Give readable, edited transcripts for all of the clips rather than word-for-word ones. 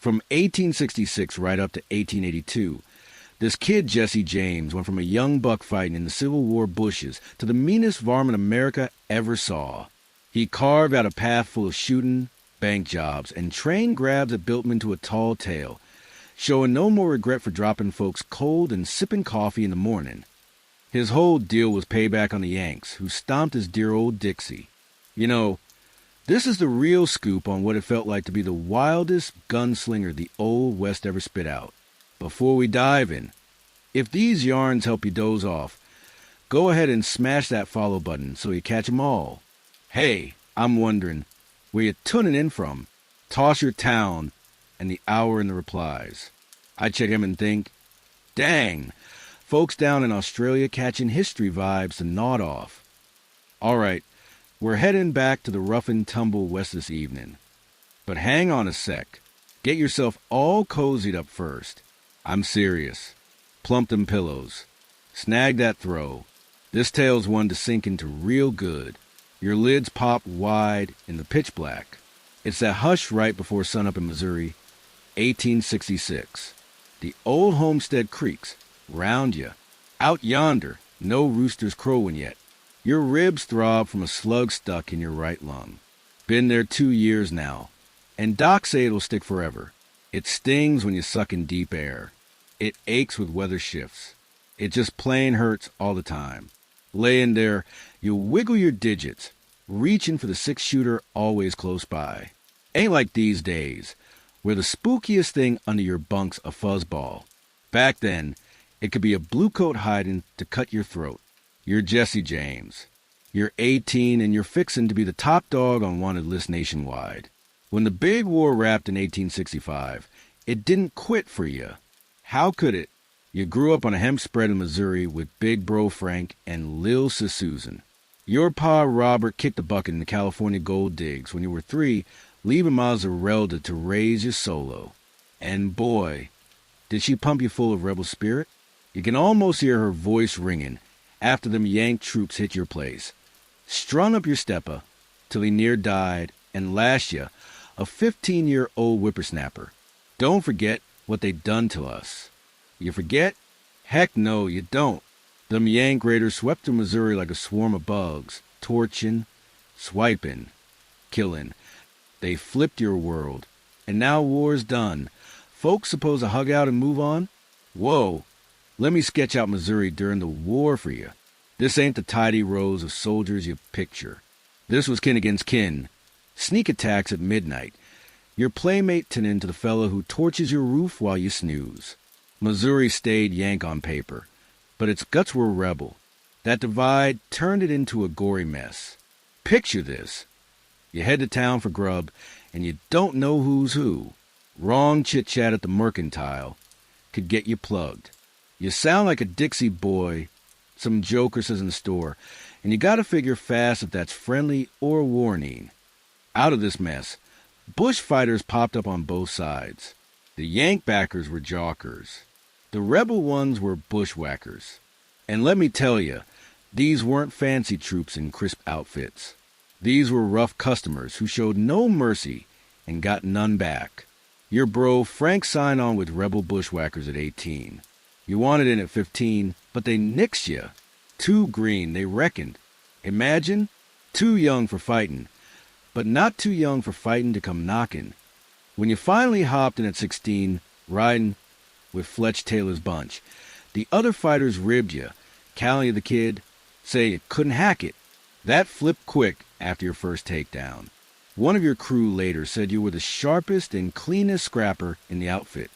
From 1866 right up to 1882, this kid Jesse James went from a young buck fighting in the Civil War bushes to the meanest varmint America ever saw. He carved out a path full of shooting, bank jobs, and train grabs that built him into a tall tale, showing no more regret for dropping folks cold and sipping coffee in the morning. His whole deal was payback on the Yanks, who stomped his dear old Dixie. You know, this is the real scoop on what it felt like to be the wildest gunslinger the Old West ever spit out. Before we dive in, if these yarns help you doze off, go ahead and smash that follow button so you catch 'em all. Hey, I'm wondering, where you tuning in from? Toss your town and the hour in the replies. I check him and think, dang, folks down in Australia catching history vibes to nod off. All right, we're heading back to the rough and tumble west this evening. But hang on a sec. Get yourself all cozied up first. I'm serious. Plump them pillows. Snag that throw. This tale's one to sink into real good. Your lids pop wide in the pitch black. It's that hush right before sunup in Missouri, 1866. The old homestead creaks, round you. Out yonder, no roosters crowing yet. Your ribs throb from a slug stuck in your right lung. Been there 2 years now, and docs say it'll stick forever. It stings when you suck in deep air. It aches with weather shifts. It just plain hurts all the time. Laying there, you wiggle your digits, reaching for the 6-shooter always close by. Ain't like these days, where the spookiest thing under your bunk's a fuzzball. Back then, it could be a blue coat hiding to cut your throat. You're Jesse James. You're 18 and you're fixing to be the top dog on wanted list nationwide. When the big war wrapped in 1865, it didn't quit for you. How could it? You grew up on a hemp spread in Missouri with Big Bro Frank and Lil Sis Susan. Your pa Robert kicked the bucket in the California gold digs when you were 3, leaving Mazzarelda to raise you solo. And boy, did she pump you full of rebel spirit? You can almost hear her voice ringing after them Yank troops hit your place. Strung up your stepper till he near died and lashed you, a 15-year-old whippersnapper. Don't forget what they done to us. You forget? Heck no, you don't. Them Yank raiders swept through Missouri like a swarm of bugs, torching, swiping, killing. They flipped your world, and now war's done. Folks supposed to hug out and move on? Whoa, let me sketch out Missouri during the war for you. This ain't the tidy rows of soldiers you picture. This was kin against kin. Sneak attacks at midnight. Your playmate turning to the fellow who torches your roof while you snooze. Missouri stayed Yank on paper, but its guts were rebel. That divide turned it into a gory mess. Picture this. You head to town for grub, and you don't know who's who. Wrong chit-chat at the mercantile could get you plugged. You sound like a Dixie boy some joker says in the store, and you gotta figure fast if that's friendly or warning. Out of this mess, bush fighters popped up on both sides. The Yank backers were jockers. The rebel ones were bushwhackers. And let me tell you, these weren't fancy troops in crisp outfits. These were rough customers who showed no mercy and got none back. Your bro Frank signed on with rebel bushwhackers at 18. You wanted in at 15, but they nixed you. Too green, they reckoned. Imagine, too young for fighting, but not too young for fighting to come knocking. When you finally hopped in at 16, riding with Fletch Taylor's bunch, the other fighters ribbed you, calling you the kid, say you couldn't hack it. That flipped quick after your first takedown. One of your crew later said you were the sharpest and cleanest scrapper in the outfit.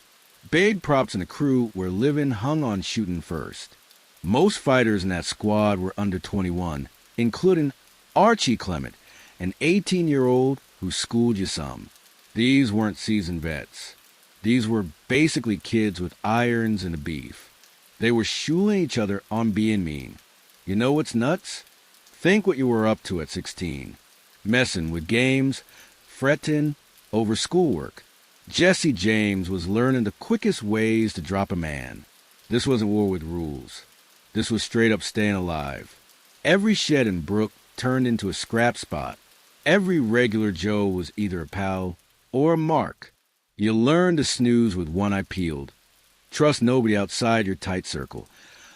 Big props in the crew where living hung on shooting first. Most fighters in that squad were under 21, including Archie Clement, an 18-year-old who schooled you some. These weren't seasoned vets. These were basically kids with irons and a beef. They were shuling each other on being mean. You know what's nuts? Think what you were up to at 16. Messing with games, fretting over schoolwork. Jesse James was learning the quickest ways to drop a man. This wasn't war with rules. This was straight up staying alive. Every shed and brook turned into a scrap spot. Every regular Joe was either a pal or a mark. You learn to snooze with one eye peeled. Trust nobody outside your tight circle.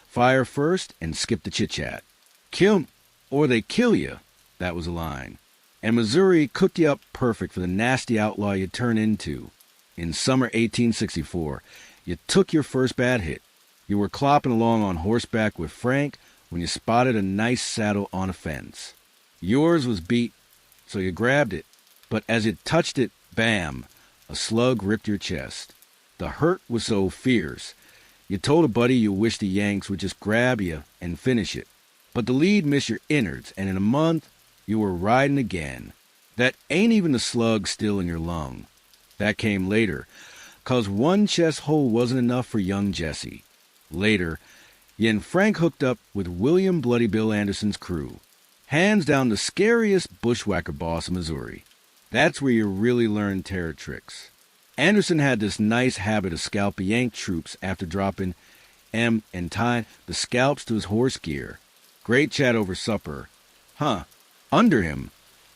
Fire first and skip the chit-chat. Kill 'em or they kill you. That was a line. And Missouri cooked you up perfect for the nasty outlaw you turn into. In summer 1864, you took your first bad hit. You were clopping along on horseback with Frank when you spotted a nice saddle on a fence. Yours was beat, so you grabbed it. But as it touched it, bam, a slug ripped your chest. The hurt was so fierce, you told a buddy you wished the Yanks would just grab you and finish it. But the lead missed your innards, and in a month, you were riding again. That ain't even the slug still in your lung. That came later, 'cause one chest hole wasn't enough for young Jesse. Later, you and Frank hooked up with William Bloody Bill Anderson's crew. Hands down the scariest bushwhacker boss in Missouri. That's where you really learned terror tricks. Anderson had this nice habit of scalping Yank troops after dropping and tying the scalps to his horse gear. Great chat over supper. Under him,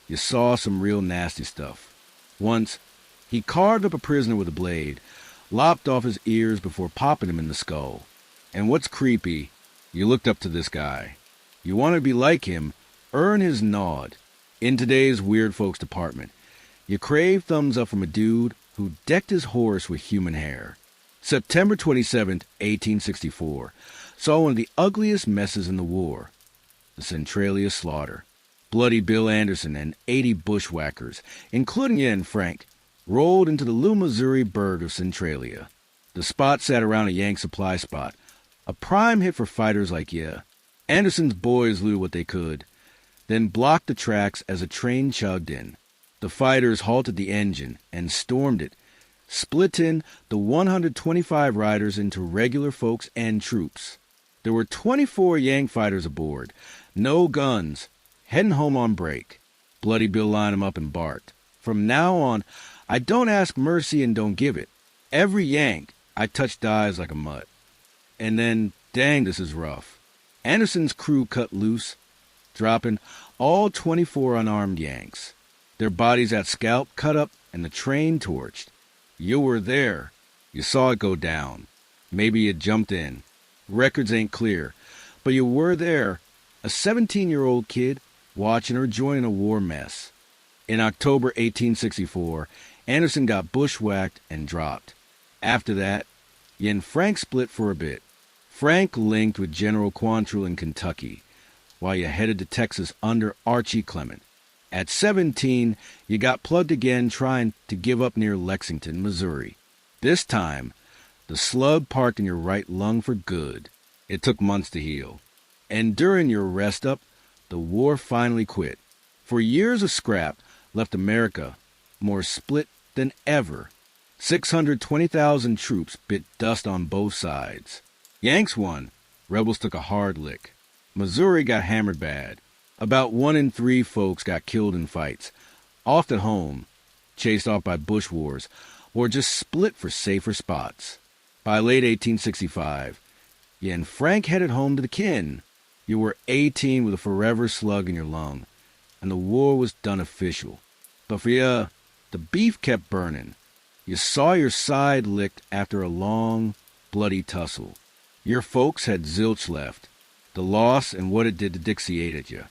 you saw some real nasty stuff. Once, he carved up a prisoner with a blade, lopped off his ears before popping him in the skull. And what's creepy, you looked up to this guy. You wanted to be like him, earn his nod. In today's weird folks department, you crave thumbs up from a dude who decked his horse with human hair. September 27, 1864, saw one of the ugliest messes in the war, the Centralia slaughter. Bloody Bill Anderson and 80 bushwhackers, including you and Frank, rolled into the little Missouri burg of Centralia. The spot sat around a Yank supply spot, a prime hit for fighters like you. Anderson's boys looted what they could, then blocked the tracks as a train chugged in. The fighters halted the engine and stormed it, splitting the 125 riders into regular folks and troops. There were 24 Yank fighters aboard, no guns, heading home on break. Bloody Bill lined them up and barked. From now on, I don't ask mercy and don't give it. Every Yank, I touch dies like a mutt. And then, dang, this is rough. Anderson's crew cut loose, dropping all 24 unarmed Yanks. Their bodies at scalp cut up and the train torched. You were there. You saw it go down. Maybe you jumped in. Records ain't clear, but you were there, a 17-year-old kid watching or joining a war mess. In October 1864, Anderson got bushwhacked and dropped. After that, you and Frank split for a bit. Frank linked with General Quantrill in Kentucky, while you headed to Texas under Archie Clement. At 17, you got plugged again trying to give up near Lexington, Missouri. This time, the slug parked in your right lung for good. It took months to heal. And during your rest up, the war finally quit. For years of scrap left America more split than ever. 620,000 troops bit dust on both sides. Yanks won. Rebels took a hard lick. Missouri got hammered bad. About 1 in 3 folks got killed in fights, oft at home, chased off by bush wars, or just split for safer spots. By late 1865, you and Frank headed home to the kin. You were 18 with a forever slug in your lung, and the war was done official. But for you, the beef kept burning. You saw your side licked after a long, bloody tussle. Your folks had zilch left. The loss and what it did to Dixie ate at you.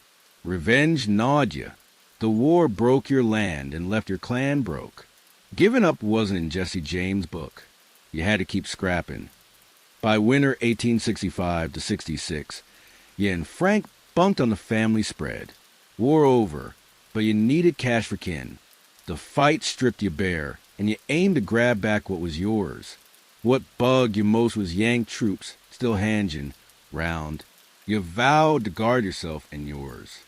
Revenge gnawed you. The war broke your land and left your clan broke. Giving up wasn't in Jesse James' book. You had to keep scrapping. By winter 1865 to 66, you and Frank bunked on the family spread. War over, but you needed cash for kin. The fight stripped you bare, and you aimed to grab back what was yours. What bugged you most was Yank troops still hanging round. You vowed to guard yourself and yours.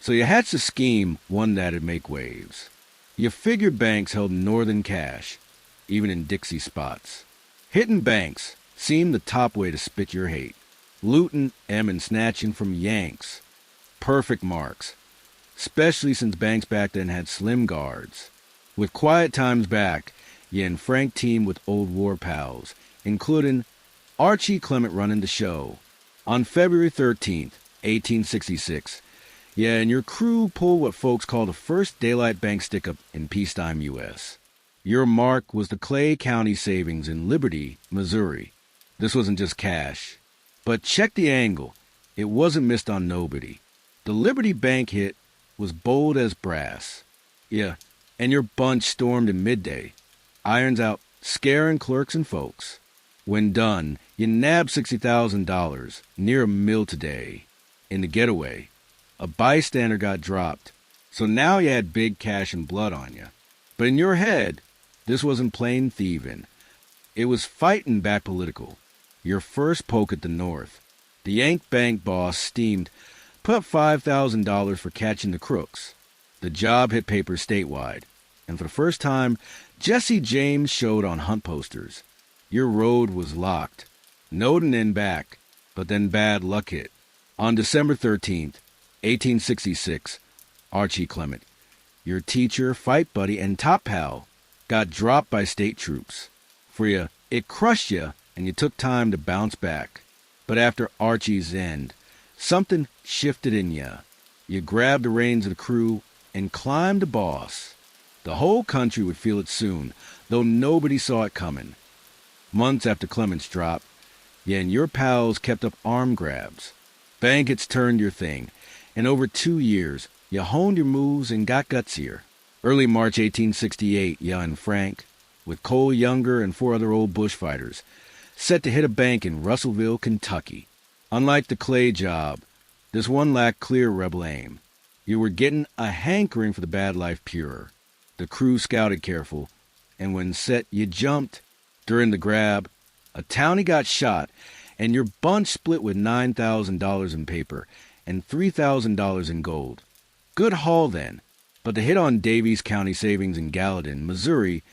So you hatched a scheme, one that'd make waves. You figured banks held northern cash, even in Dixie spots. Hitting banks seemed the top way to spit your hate. Looting and snatching from Yanks. Perfect marks, especially since banks back then had slim guards. With quiet times back, you and Frank teamed with old war pals, including Archie Clement running the show. On February 13th, 1866, and your crew pulled what folks call the first daylight bank stick-up in peacetime U.S. Your mark was the Clay County Savings in Liberty, Missouri. This wasn't just cash. But check the angle. It wasn't missed on nobody. The Liberty Bank hit was bold as brass. Yeah, and your bunch stormed in midday. Irons out, scaring clerks and folks. When done, you nabbed $60,000, near a mill today. In the getaway, a bystander got dropped, so now you had big cash and blood on you. But in your head, this wasn't plain thieving. It was fighting back political. Your first poke at the North. The Yank Bank boss steamed, put up $5,000 for catching the crooks. The job hit papers statewide, and for the first time, Jesse James showed on hunt posters. Your road was locked. Noting in back, but then bad luck hit. On December 13th, 1866, Archie Clement, your teacher, fight buddy, and top pal, got dropped by state troops. For you, it crushed you, and you took time to bounce back. But after Archie's end, something shifted in you. You grabbed the reins of the crew and climbed the boss. The whole country would feel it soon, though nobody saw it coming. Months after Clement's drop, you and your pals kept up arm grabs. Bankets turned your thing, and over 2 years, you honed your moves and got gutsier. Early March 1868, you and Frank, with Cole Younger and 4 other old bushfighters, set to hit a bank in Russellville, Kentucky. Unlike the Clay job, this one lacked clear rebel aim. You were getting a hankering for the bad life purer. The crew scouted careful, and when set, you jumped. During the grab, a townie got shot, and your bunch split with $9,000 in paper and $3,000 in gold. Good haul then, but the hit on Davies County Savings in Gallatin, Missouri,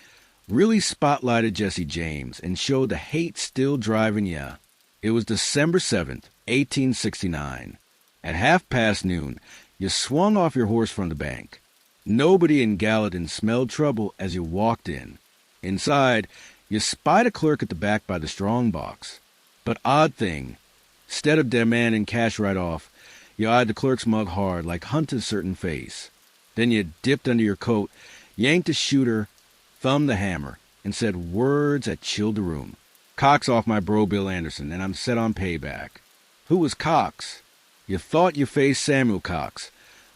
really spotlighted Jesse James and showed the hate still driving ya. It was December 7th, 1869. At noon, you swung off your horse from the bank. Nobody in Gallatin smelled trouble as you walked in. Inside, you spied a clerk at the back by the strong box. But odd thing, instead of demanding cash right off, you eyed the clerk's mug hard like Hunter's certain face. Then you dipped under your coat, yanked a shooter, thumbed the hammer, and said words that chilled the room. Cox off my bro Bill Anderson, and I'm set on payback. Who was Cox? You thought you faced Samuel Cox,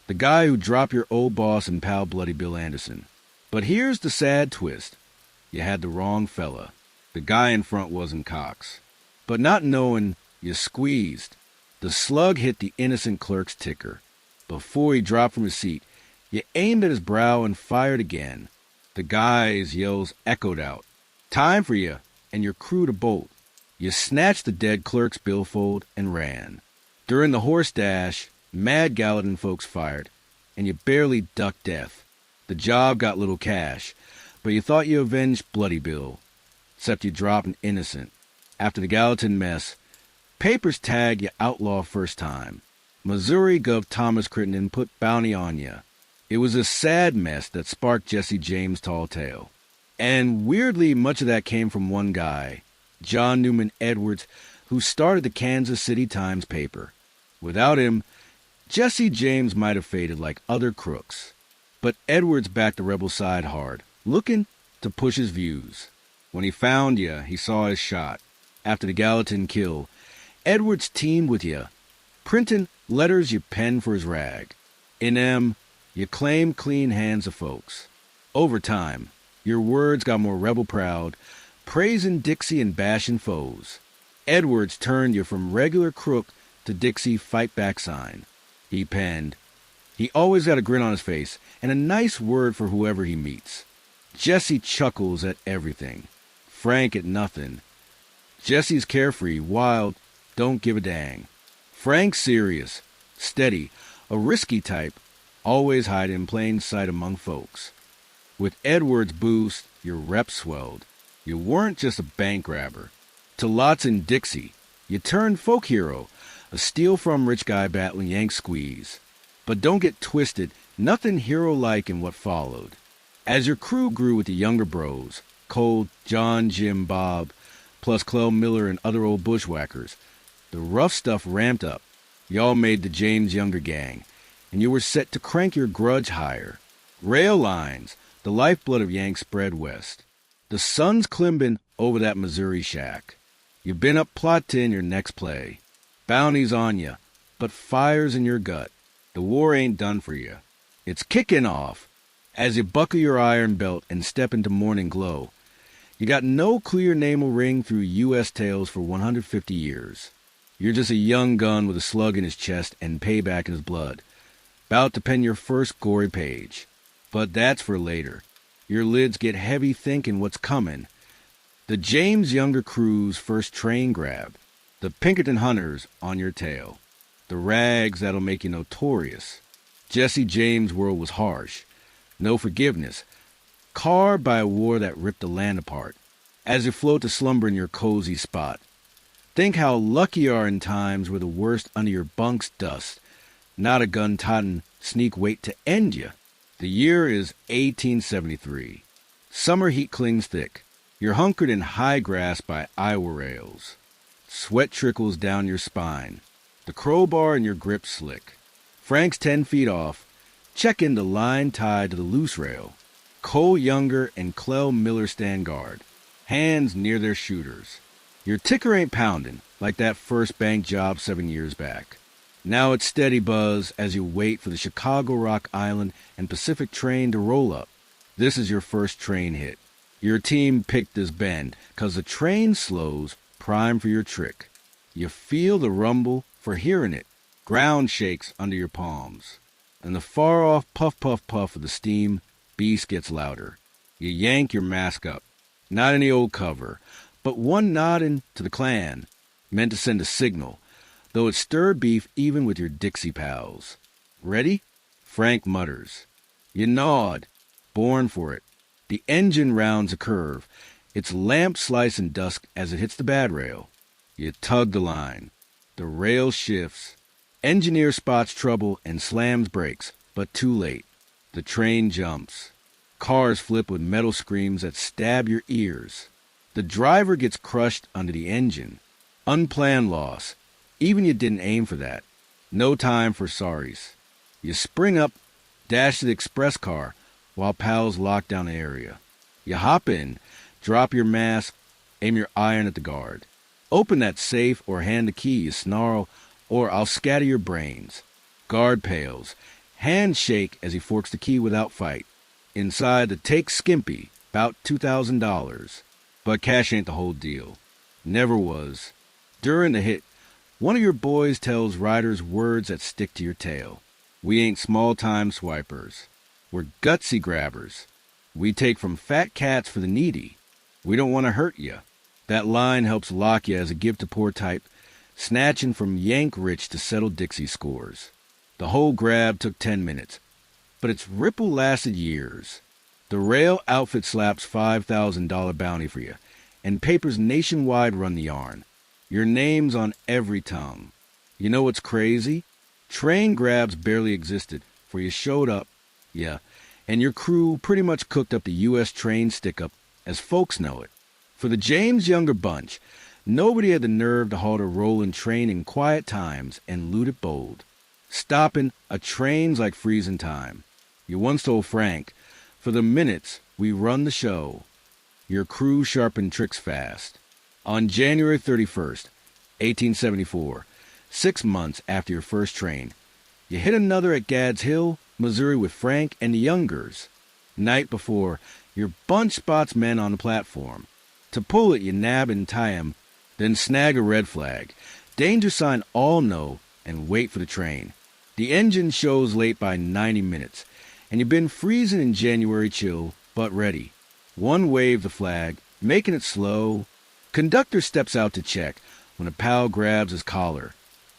the guy who dropped your old boss and pal Bloody Bill Anderson. But here's the sad twist. You had the wrong fella. The guy in front wasn't Cox. But not knowing, you squeezed. The slug hit the innocent clerk's ticker. Before he dropped from his seat, you aimed at his brow and fired again. The guy's yells echoed out. Time for you and your crew to bolt. You snatched the dead clerk's billfold and ran. During the horse dash, mad Gallatin folks fired, and you barely ducked death. The job got little cash, but you thought you avenged Bloody Bill, except you dropped an innocent. After the Gallatin mess, papers tagged you outlaw first time. Missouri Gov. Thomas Crittenden put bounty on you. It was a sad mess that sparked Jesse James' tall tale. And weirdly, much of that came from one guy, John Newman Edwards, who started the Kansas City Times paper. Without him, Jesse James might have faded like other crooks. But Edwards backed the rebel side hard, looking to push his views. When he found you, he saw his shot. After the Gallatin kill, Edwards teamed with you, printing letters you penned for his rag. In them, you claimed clean hands of folks. Over time, your words got more rebel proud, praising Dixie and bashing foes. Edwards turned you from regular crook to Dixie fight back sign. He penned, he always got a grin on his face and a nice word for whoever he meets. Jesse chuckles at everything, Frank at nothing. Jesse's carefree, wild, don't give a dang. Frank's serious, steady, a risky type, always hide in plain sight among folks. With Edwards' boost, your rep swelled. You weren't just a bank grabber. To lots in Dixie, you turned folk hero, a steal from rich guy battling Yank squeeze. But don't get twisted, nothing hero-like in what followed. As your crew grew with the younger bros, Cole, John, Jim, Bob, plus Clell Miller and other old bushwhackers, the rough stuff ramped up. Y'all made the James Younger gang, and you were set to crank your grudge higher. Rail lines, the lifeblood of Yanks spread west. The sun's climbing over that Missouri shack. You've been up plotting your next play. Bounty's on you, but fire's in your gut. The war ain't done for you. It's kicking off. As you buckle your iron belt and step into morning glow, you got no clear name will ring through U.S. tales for 150 years. You're just a young gun with a slug in his chest and payback in his blood, about to pen your first gory page. But that's for later. Your lids get heavy thinking what's coming. The James Younger crew's first train grab. The Pinkerton Hunters on your tail. The rags that'll make you notorious. Jesse James' world was harsh. No forgiveness. Carved by a war that ripped the land apart. As you float to slumber in your cozy spot. Think how lucky you are in times where the worst under your bunk's dust. Not a gun-toting sneak wait to end you. The year is 1873. Summer heat clings thick. You're hunkered in high grass by Iowa rails. Sweat trickles down your spine. The crowbar in your grip slick. Frank's 10 feet off. Check in the line tied to the loose rail. Cole Younger and Clell Miller stand guard. Hands near their shooters. Your ticker ain't pounding like that first bank job 7 years back. Now it's steady buzz as you wait for the Chicago Rock Island and Pacific train to roll up. This is your first train hit. Your team picked this bend 'cause the train slows, prime for your trick. You feel the rumble for hearing it. Ground shakes under your palms. And the far-off puff, puff, puff of the steam beast gets louder. You yank your mask up. Not any old cover, but one nodding to the clan, meant to send a signal, though it stirred beef even with your Dixie pals. Ready? Frank mutters. You nod, born for it. The engine rounds a curve, its lamp slicing dusk as it hits the bad rail. You tug the line. The rail shifts. Engineer spots trouble and slams brakes, but too late. The train jumps. Cars flip with metal screams that stab your ears. The driver gets crushed under the engine. Unplanned loss. Even you didn't aim for that. No time for sorries. You spring up, dash to the express car, while pals lock down the area. You hop in, drop your mask, aim your iron at the guard. Open that safe or hand the key, you snarl, or I'll scatter your brains. Guard pales. Hands shake as he forks the key without fight. Inside, the take skimpy, about $2,000. But cash ain't the whole deal. Never was. During the hit, one of your boys tells riders words that stick to your tail. We ain't small-time swipers. We're gutsy grabbers. We take from fat cats for the needy. We don't want to hurt you. That line helps lock you as a give-to-poor type, snatching from yank rich to settle Dixie scores. The whole grab took 10 minutes, but its ripple lasted years. The rail outfit slaps $5,000 bounty for you, and papers nationwide run the yarn. Your name's on every tongue. You know what's crazy? Train grabs barely existed, for you showed up, yeah, and your crew pretty much cooked up the U.S. train stick-up as folks know it. For the James Younger bunch, nobody had the nerve to halt a rolling train in quiet times and loot it bold. Stopping a train's like freezing time. You once told Frank, for the minutes we run the show. Your crew sharpened tricks fast. On January 31st, 1874, 6 months after your first train, you hit another at Gadd's Hill, Missouri with Frank and the Youngers. Night before, your bunch spots men on the platform. To pull it, you nab and tie 'em, then snag a red flag. Danger sign all know and wait for the train. The engine shows late by 90 minutes, and you've been freezing in January chill, but ready. One wave the flag, making it slow. Conductor steps out to check when a pal grabs his collar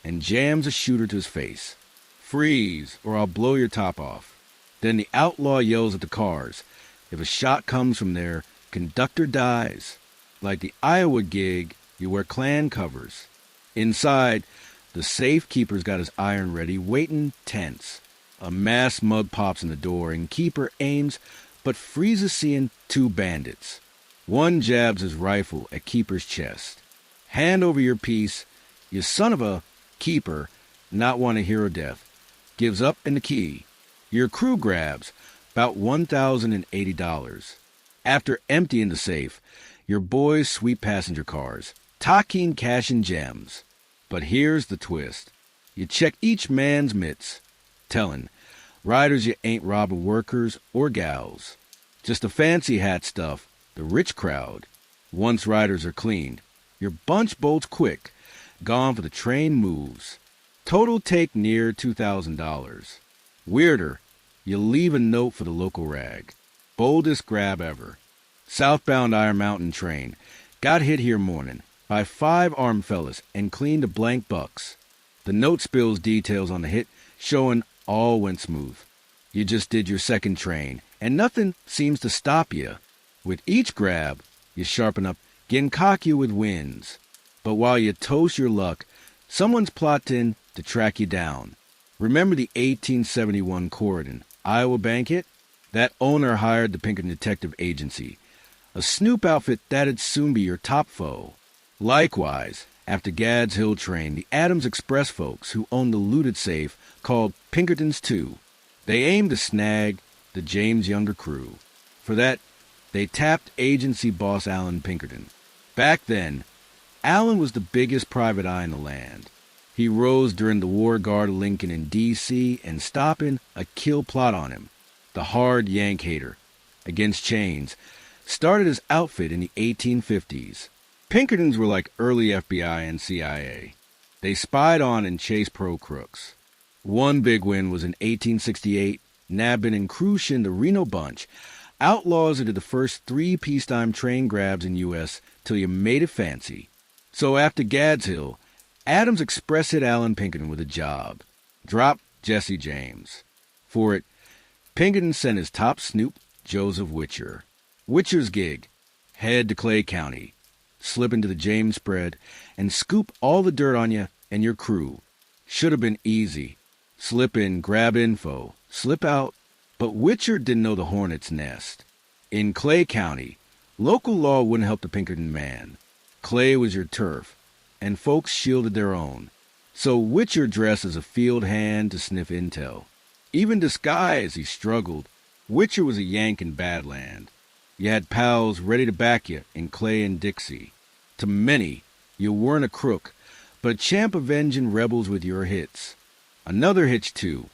and jams a shooter to his face. Freeze, or I'll blow your top off. Then the outlaw yells at the cars. If a shot comes from there, conductor dies. Like the Iowa gig, you wear clan covers. Inside, the safekeeper's got his iron ready, waiting tense. A mass mug pops in the door, and keeper aims, but freezes seeing 2 bandits. One jabs his rifle at keeper's chest. Hand over your piece, you son of a keeper, not want to hear of death. Gives up in the key. Your crew grabs, about $1,080. After emptying the safe, your boys sweep passenger cars, talking cash and gems. But here's the twist. You check each man's mitts, telling riders you ain't robbing workers or gals. Just the fancy hat stuff, the rich crowd. Once riders are cleaned, your bunch bolts quick, gone for the train moves. Total take near $2,000. Weirder, you leave a note for the local rag. Boldest grab ever. Southbound Iron Mountain train. Got hit here morning by 5 armed fellas and cleaned to blank bucks. The note spills details on the hit, showing all went smooth. You just did your second train, and nothing seems to stop you. With each grab, you sharpen up, getting cocky with wins. But while you toast your luck, someone's plotting to track you down. Remember the 1871 Corydon, Iowa bank hit? That owner hired the Pinkerton Detective Agency, a snoop outfit that'd soon be your top foe. Likewise, after Gads Hill train, the Adams Express folks who owned the looted safe called Pinkertons too. They aimed to snag the James Younger crew. For that, they tapped agency boss Allen Pinkerton. Back then, Allen was the biggest private eye in the land. He rose during the war guard of Lincoln in D.C. and stopping a kill plot on him. The hard Yank hater, against chains, started his outfit in the 1850s. Pinkertons were like early FBI and CIA. They spied on and chased pro-crooks. One big win was in 1868, nabbing and cruising the Reno Bunch, outlaws who did the first 3 peacetime train grabs in U.S. till you made it fancy. So after Gads Hill, Adams Express hit Allen Pinkerton with a job. Drop Jesse James. For it, Pinkerton sent his top snoop, Joseph Witcher. Witcher's gig, head to Clay County, slip into the James spread, and scoop all the dirt on you and your crew. Should have been easy. Slip in, grab info, slip out. But Witcher didn't know the hornet's nest. In Clay County, local law wouldn't help the Pinkerton man. Clay was your turf, and folks shielded their own. So Witcher dressed as a field hand to sniff intel. Even disguised, he struggled. Witcher was a Yank in Badland. You had pals ready to back you in Clay and Dixie. To many, you weren't a crook, but a champ avenging rebels with your hits. Another hitch, too.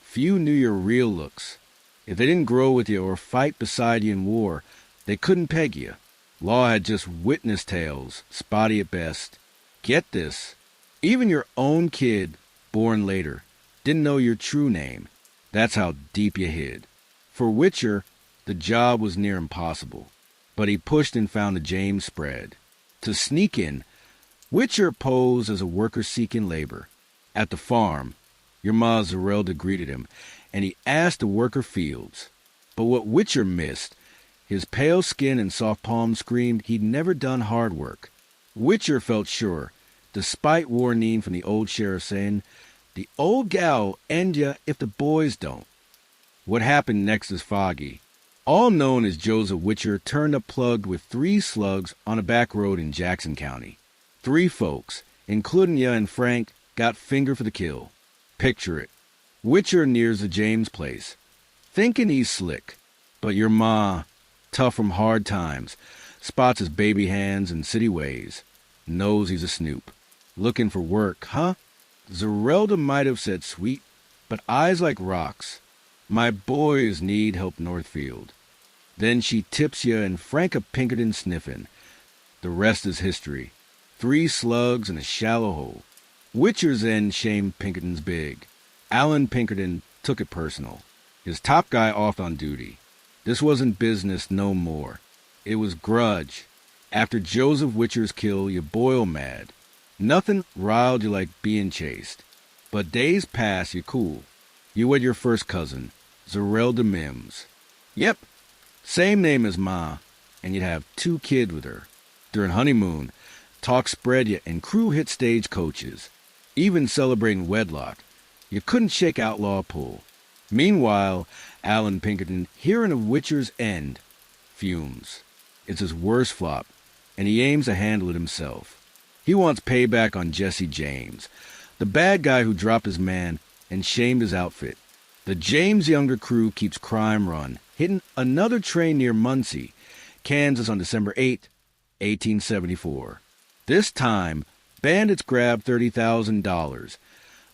Few knew your real looks. If they didn't grow with you or fight beside you in war, they couldn't peg you. Law had just witness tales, spotty at best. Get this. Even your own kid, born later, didn't know your true name. That's how deep you hid. For Witcher, the job was near impossible, but he pushed and found the James spread. To sneak in, Witcher posed as a worker seeking labor. At the farm, your ma Zerelda greeted him, and he asked to work her fields. But what Witcher missed, his pale skin and soft palms screamed he'd never done hard work. Witcher felt sure, despite warning from the old sheriff saying, "The old gal'll end ya if the boys don't." What happened next is foggy. All known as Joseph Witcher turned up plugged with 3 slugs on a back road in Jackson County. 3 folks, including ya and Frank, got fingered for the kill. Picture it. Witcher nears the James place, thinking he's slick. But your ma, tough from hard times, spots his baby hands and city ways, knows he's a snoop. Looking for work, huh? Zerelda might have said sweet, but eyes like rocks. My boys need help Northfield. Then she tips you and Frank a Pinkerton sniffing. The rest is history. 3 slugs in a shallow hole. Witcher's end shamed Pinkerton's big. Allen Pinkerton took it personal. His top guy off on duty. This wasn't business no more. It was grudge. After Joseph Witcher's kill, you boil mad. Nothing riled you like being chased. But days pass, you cool. You wed your first cousin, Zerelda Mims. Yep, same name as Ma, and you'd have 2 kids with her. During honeymoon, talk spread you and crew hit stage coaches. Even celebrating wedlock, you couldn't shake Outlaw pull. Meanwhile, Allen Pinkerton, hearing of Witcher's end, fumes. It's his worst flop, and he aims to handle it himself. He wants payback on Jesse James, the bad guy who dropped his man and shamed his outfit. The James Younger crew keeps crime run, hitting another train near Muncie, Kansas on December 8, 1874. This time, bandits grab $30,000,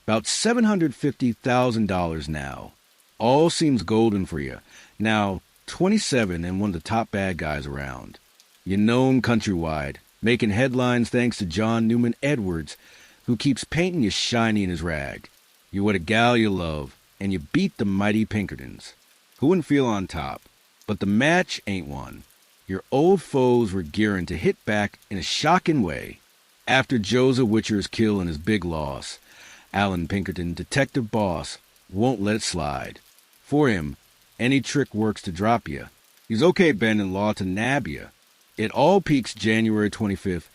about $750,000 now. All seems golden for you. Now, 27 and one of the top bad guys around. You're known countrywide, making headlines thanks to John Newman Edwards, who keeps painting you shiny in his rag. You're what a gal you love, and you beat the mighty Pinkertons. Who wouldn't feel on top? But the match ain't won. Your old foes were gearing to hit back in a shocking way. After Joseph Witcher's kill and his big loss, Alan Pinkerton, detective boss, won't let it slide. For him, any trick works to drop you. He's okay bending law to nab you. It all peaks January 25th,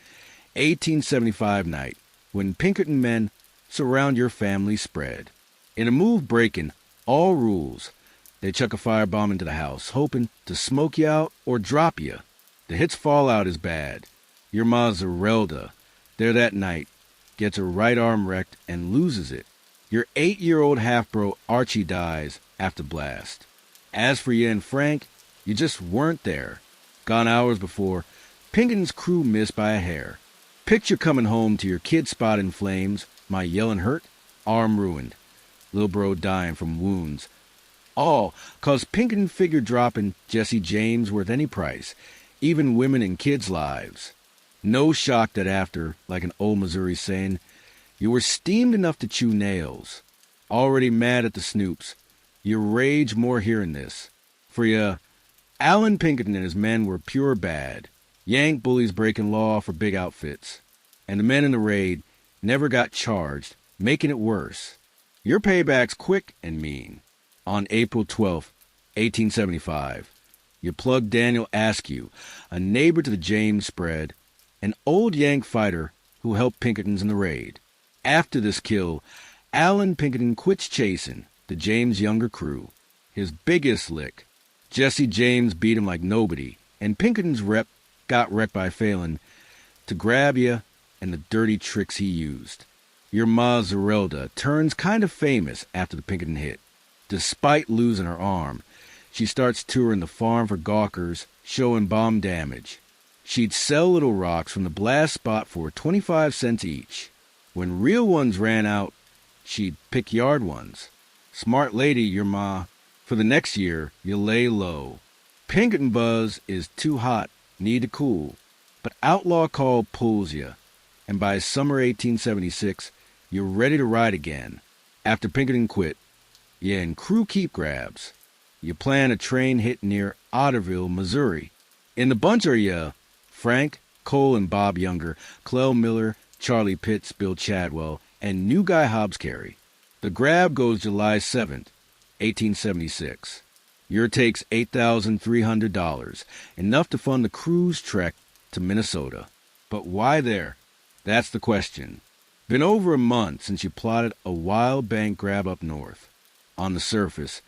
1875 night, when Pinkerton men surround your family spread. In a move breaking all rules, they chuck a firebomb into the house, hoping to smoke you out or drop you. The hit's fallout is bad. Your ma Zerelda, there that night, gets her right arm wrecked and loses it. Your 8-year-old half-bro Archie dies after blast. As for you and Frank, you just weren't there. Gone hours before, Pinkerton's crew missed by a hair. Picture coming home to your kid spot in flames, my yelling hurt, arm ruined, little bro dying from wounds. All 'cause Pinkerton figured dropping Jesse James worth any price, even women and kids' lives. No shock that after, like an old Missouri saying, you were steamed enough to chew nails. Already mad at the Snoops, you rage more hearing this. For you, Alan Pinkerton and his men were pure bad. Yank bullies breaking law for big outfits. And the men in the raid never got charged, making it worse. Your payback's quick and mean. On April 12, 1875, you plug Daniel Askew, a neighbor to the James spread, an old Yank fighter who helped Pinkertons in the raid. After this kill, Alan Pinkerton quits chasing the James Younger crew. His biggest lick. Jesse James beat him like nobody, and Pinkerton's rep got wrecked by failing to grab you and the dirty tricks he used. Your ma Zerelda turns kind of famous after the Pinkerton hit. Despite losing her arm, she starts touring the farm for gawkers, showing bomb damage. She'd sell little rocks from the blast spot for 25 cents each. When real ones ran out, she'd pick yard ones. Smart lady, your ma. For the next year, you lay low. Pinkerton buzz is too hot, need to cool. But Outlaw call pulls you, and by summer 1876, you're ready to ride again. After Pinkerton quit, you and crew keep grabs. You plan a train hit near Otterville, Missouri. In the bunch are you, Frank, Cole and Bob Younger, Clell Miller, Charlie Pitts, Bill Chadwell, and new guy Hobbs Carey. The grab goes July 7th, 1876. Your takes $8,300, enough to fund the cruise trek to Minnesota. But why there? That's the question. Been over a month since you plotted a wild bank grab up north. On the surface,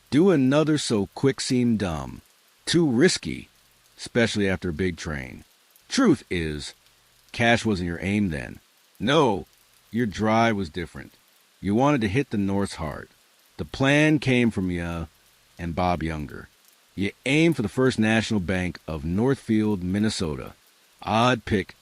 do another so quick seem dumb. Too risky, especially after a big train. Truth is, cash wasn't your aim then. No, your drive was different. You wanted to hit the North's heart. The plan came from you and Bob Younger. You aimed for the First National Bank of Northfield, Minnesota. Odd pick,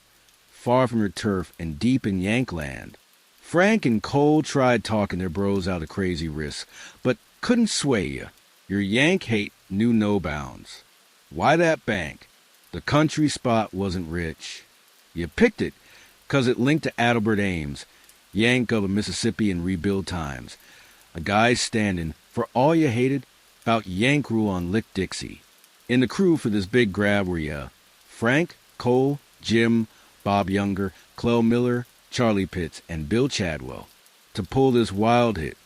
far from your turf and deep in Yankland. Frank and Cole tried talking their bros out of crazy risks, but couldn't sway you. Your Yank hate knew no bounds. Why that bank? The country spot wasn't rich. You picked it 'cause it linked to Adelbert Ames, Yank of a Mississippi in rebuild times. A guy standing for all you hated about Yank rule on Lick Dixie. In the crew for this big grab were you, Frank, Cole, Jim, Bob Younger, Clell Miller, Charlie Pitts, and Bill Chadwell. To pull this wild hit,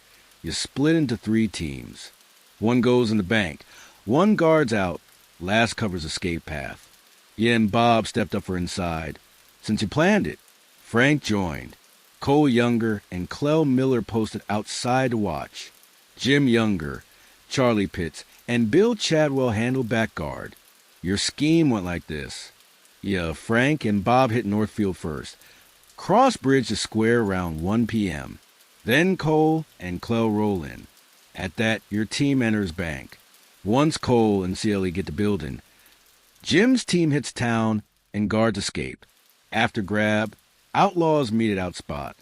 you split into 3 teams. One goes in the bank, one guards out, last covers escape path. You and Bob stepped up for inside. Since you planned it, Frank joined. Cole Younger and Clell Miller posted outside to watch. Jim Younger, Charlie Pitts, and Bill Chadwell handled back guard. Your scheme went like this. Frank and Bob hit Northfield first. Cross bridge the square around 1 p.m. Then Cole and Clell roll in. At that, your team enters bank. Once Cole and CLE get to building, Jim's team hits town and guards escape. After grab, outlaws meet at outspot.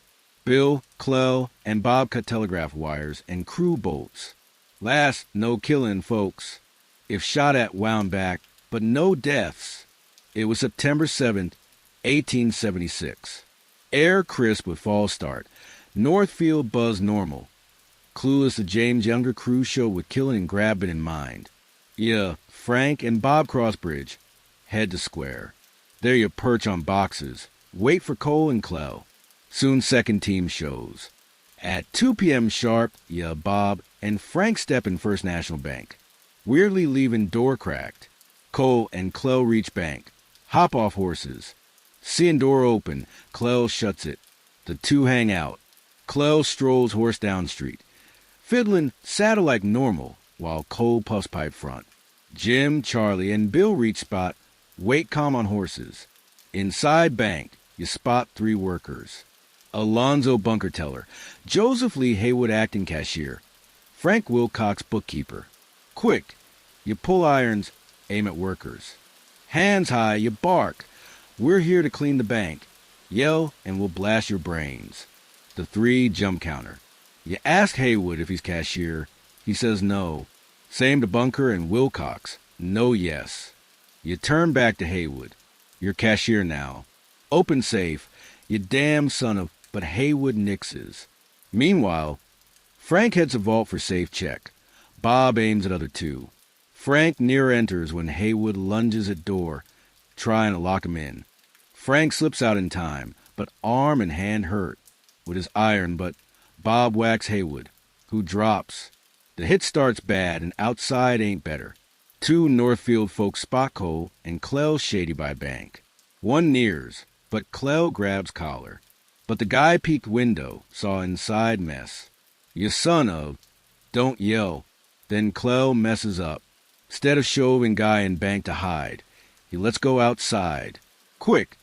Bill, Clell, and Bob cut telegraph wires and crew bolts. Last, no killing, folks. If shot at, wound back, but no deaths. It was September 7th, 1876. Air crisp with fall start. Northfield buzz normal. Clueless the James Younger crew show with killing and grabbing in mind. Yeah, Frank and Bob Crossbridge head to square. There you perch on boxes. Wait for Cole and Clell. Soon second team shows. At 2 p.m. sharp, Bob and Frank step in First National Bank. Weirdly leaving door cracked. Cole and Clell reach bank. Hop off horses. Seeing door open, Clell shuts it. The two hang out. Clell strolls horse down street. Fiddling saddle like normal, while Cole puffs pipe front. Jim, Charlie, and Bill reach spot. Wait calm on horses. Inside bank, you spot 3 workers. Alonzo bunker teller. Joseph Lee Haywood acting cashier. Frank Wilcox bookkeeper. Quick, you pull irons, aim at workers. Hands high, you bark. We're here to clean the bank. Yell and we'll blast your brains. The 3 jump counter. You ask Haywood if he's cashier. He says no. Same to Bunker and Wilcox. No yes. You turn back to Haywood. You're cashier now. Open safe. You damn son of... But Haywood nixes. Meanwhile, Frank heads a vault for safe check. Bob aims at other 2. Frank near enters when Haywood lunges at door, trying to lock him in. Frank slips out in time, but arm and hand hurt with his iron, but Bob whacks Haywood, who drops. The hit starts bad, and outside ain't better. 2 Northfield folks spot Cole, and Clell shady by bank. One nears, but Clell grabs collar. But the guy peeked window, saw inside mess. You son of... Don't yell. Then Clell messes up. Instead of shoving guy in bank to hide, he lets go outside. Quick!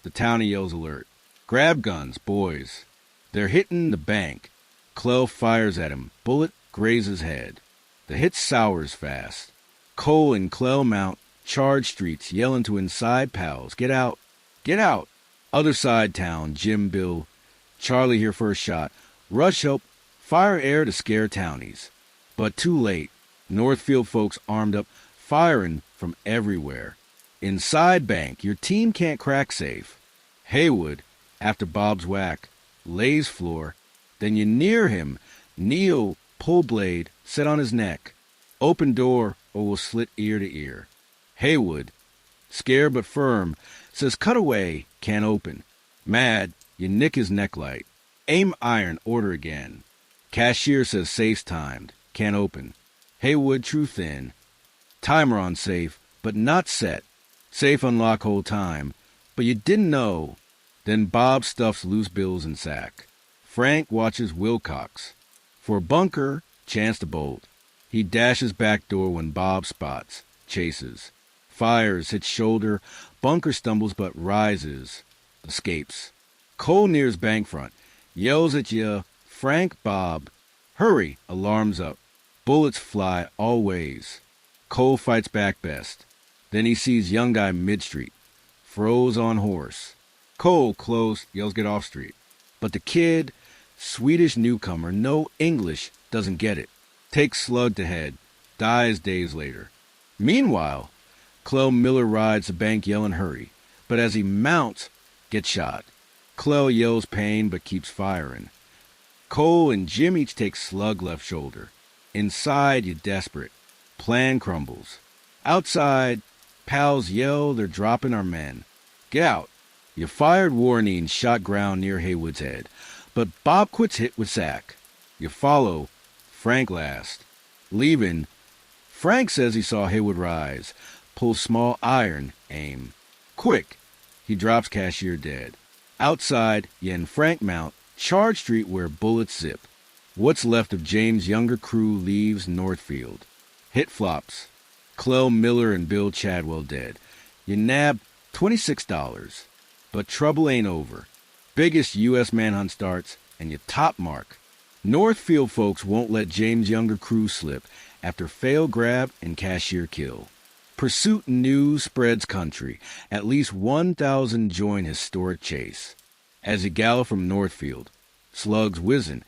The townie yells alert. Grab guns, boys. They're hitting the bank. Clell fires at him. Bullet grazes head. The hit sours fast. Cole and Clell mount, charge streets, yelling to inside pals. Get out! Get out! Other side town, Jim, Bill. Charlie here first shot. Rush help. Fire air to scare townies. But too late. Northfield folks armed up, firing from everywhere. Inside bank, your team can't crack safe. Haywood, after Bob's whack, lays floor. Then you near him, kneel, pull blade, set on his neck. Open door or we'll slit ear to ear. Haywood, scared but firm, says cut away, can't open. Mad, you nick his necklight. Aim iron, order again. Cashier says safe's timed, can't open. Haywood true thin. Timer on safe, but not set. Safe unlock whole time, but you didn't know. Then Bob stuffs loose bills in sack. Frank watches Wilcox. For Bunker, chance to bolt. He dashes back door when Bob spots, chases. Fires, hits shoulder. Bunker stumbles but rises. Escapes. Cole nears bank front. Yells at you. Frank, Bob. Hurry, alarms up. Bullets fly all ways. Cole fights back best. Then he sees young guy mid-street. Froze on horse. Cole, close, yells get off street. But the kid, Swedish newcomer, no English, doesn't get it. Takes slug to head. Dies days later. Meanwhile, Clell Miller rides the bank yelling hurry. But as he mounts, gets shot. Clell yells pain but keeps firing. Cole and Jim each take slug left shoulder. Inside, you desperate. Plan crumbles. Outside, pals yell they're dropping our men. Get out. You fired warning, shot ground near Haywood's head. But Bob quits hit with sack. You follow. Frank last. Leaving, Frank says he saw Haywood rise. Pulls small iron, aim. Quick. He drops cashier dead. Outside, you and Frank mount. Charge street where bullets zip. What's left of James' younger crew leaves Northfield. Hit flops. Clell Miller and Bill Chadwell dead. You nab $26. But trouble ain't over. Biggest U.S. manhunt starts, and you top mark. Northfield folks won't let James' younger crew slip after fail grab and cashier kill. Pursuit news spreads country. At least 1,000 join historic chase. As you gallop from Northfield, slugs whizzing,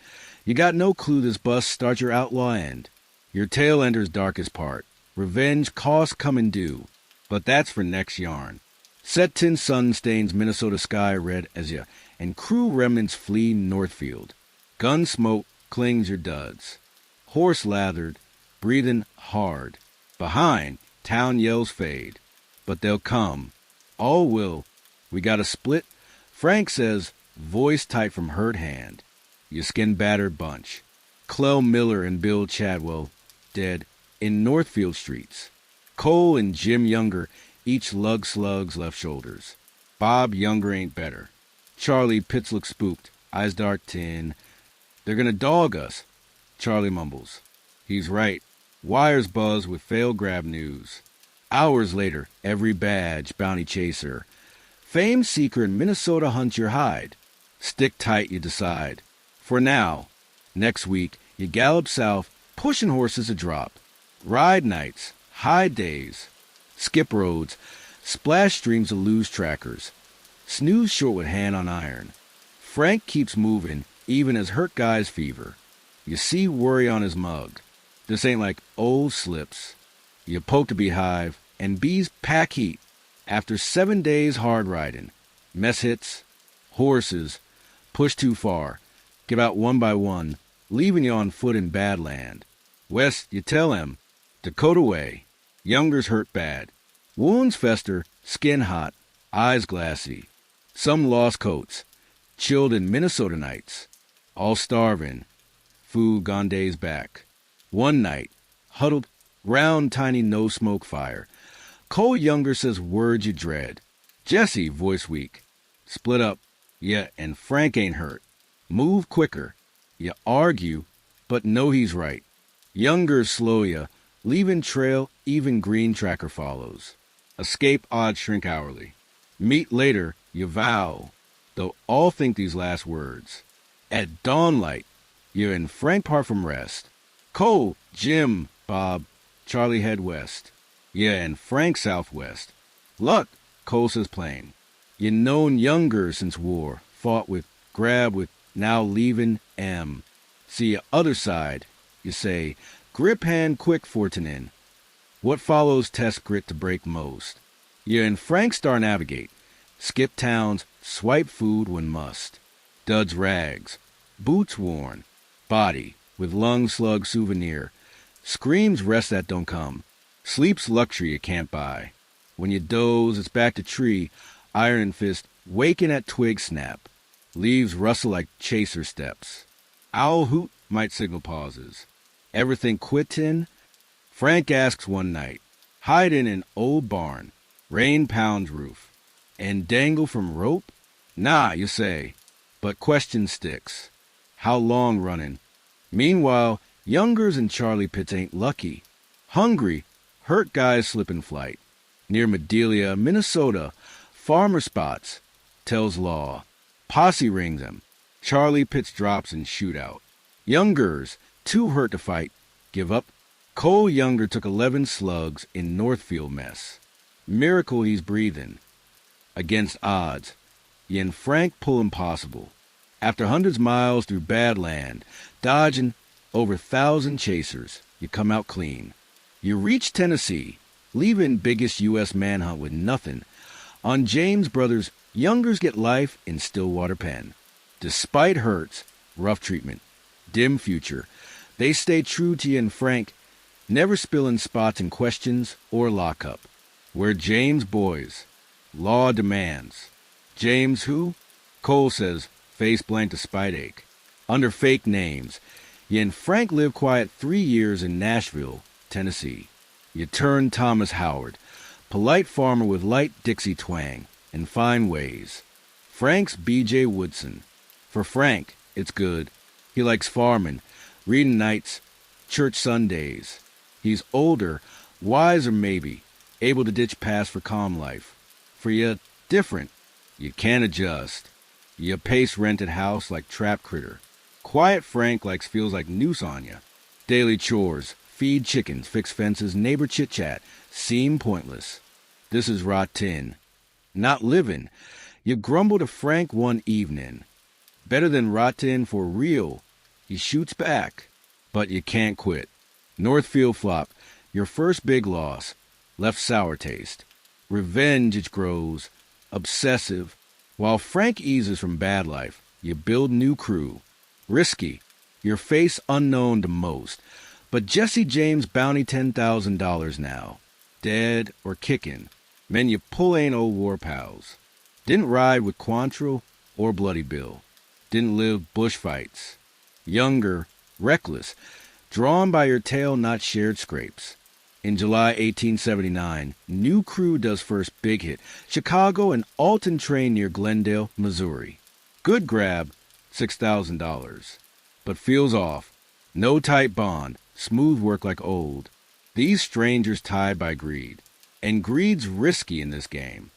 you got no clue this bus starts your outlaw end. Your tail enters darkest part. Revenge costs coming due. But that's for next yarn. Set tin sun stains Minnesota sky red as ya and crew remnants flee Northfield. Gun smoke clings your duds. Horse lathered, breathing hard. Behind, town yells fade. But they'll come. All will. We got a split. Frank says, voice tight from hurt hand. You skin-battered bunch. Clell Miller and Bill Chadwell, dead, in Northfield streets. Cole and Jim Younger, each lug slugs left shoulders. Bob Younger ain't better. Charlie Pitts looks spooked, eyes dark tin. They're gonna dog us, Charlie mumbles. He's right. Wires buzz with fail grab news. Hours later, every badge, bounty chaser. Fame seeker in Minnesota hunts your hide. Stick tight, you decide. For now, next week, you gallop south, pushing horses a drop. Ride nights, high days, skip roads, splash streams of lose trackers. Snooze short with hand on iron. Frank keeps moving, even as hurt guys fever. You see worry on his mug. This ain't like old slips. You poke a beehive, and bees pack heat. After 7 days hard riding, mess hits, horses, push too far, give out one by one, leaving you on foot in bad land. West, you tell him, Dakota way, Younger's hurt bad. Wounds fester, skin hot, eyes glassy. Some lost coats, chilled in Minnesota nights, all starving, food gone days back. One night, huddled round tiny no-smoke fire. Cole Younger says words you dread. Jesse, voice weak. Split up, yeah, and Frank ain't hurt. Move quicker. You argue, but know he's right. Younger slow ya, leaving trail, even green tracker follows. Escape odds shrink hourly. Meet later, you vow, though all think these last words. At dawnlight, you and Frank part from rest. Cole, Jim, Bob, Charlie head west. Yeah, and Frank southwest. Luck, Cole says plain. You known Younger since war, fought with, grab with, now leaving M. See ya other side, you say, grip hand quick Fortinin. What follows test grit to break most. You and Frank star navigate. Skip towns, swipe food when must. Duds rags, boots worn, body with lung slug souvenir. Screams rest that don't come. Sleep's luxury you can't buy. When you doze, it's back to tree, iron fist, waking at twig snap. Leaves rustle like chaser steps. Owl hoot might signal pauses. Everything quittin'? Frank asks one night. Hide in an old barn, rain pounds roof. And dangle from rope? Nah, you say. But question sticks. How long running? Meanwhile, Youngers and Charlie Pitts ain't lucky. Hungry, hurt guys slip in flight. Near Medelia, Minnesota, farmer spots, tells law. Posse rings him. Charlie Pitts drops in shootout. Youngers, too hurt to fight, give up. Cole Younger took 11 slugs in Northfield mess. Miracle he's breathing. Against odds, you and Frank pull impossible. After hundreds miles through bad land, dodging over 1,000 chasers, you come out clean. You reach Tennessee, leaving biggest U.S. manhunt with nothing. On James Brothers, Youngers get life in Stillwater Pen. Despite hurts, rough treatment, dim future, they stay true to you and Frank, never spilling spots in questions or lockup. We're James boys. Law demands. James who? Cole says, face blank to spite ache. Under fake names, you and Frank live quiet 3 years in Nashville, Tennessee. You turn Thomas Howard, polite farmer with light Dixie twang and fine ways. Frank's B.J. Woodson. For Frank, it's good. He likes farming, reading nights, church Sundays. He's older, wiser maybe, able to ditch past for calm life. For you, different. You can't adjust. You pace rented house like trap critter. Quiet Frank feels like noose on ya. Daily chores, feed chickens, fix fences, neighbor chit-chat, seem pointless. This is rot 10. Not living. You grumble to Frank one evening. Better than rot 10 for real. He shoots back. But you can't quit. Northfield flop, your first big loss, left sour taste. Revenge it grows, obsessive. While Frank eases from bad life, you build new crew. Risky, your face unknown to most. But Jesse James bounty $10,000 now. Dead or kicking. Men you pull ain't old war pals. Didn't ride with Quantrill or Bloody Bill. Didn't live bush fights. Younger, reckless, drawn by your tail, not shared scrapes. In July 1879, new crew does first big hit, Chicago and Alton train near Glendale, Missouri. Good grab, $6,000. But feels off. No tight bond, smooth work like old. These strangers tied by greed. And greed's risky in this game.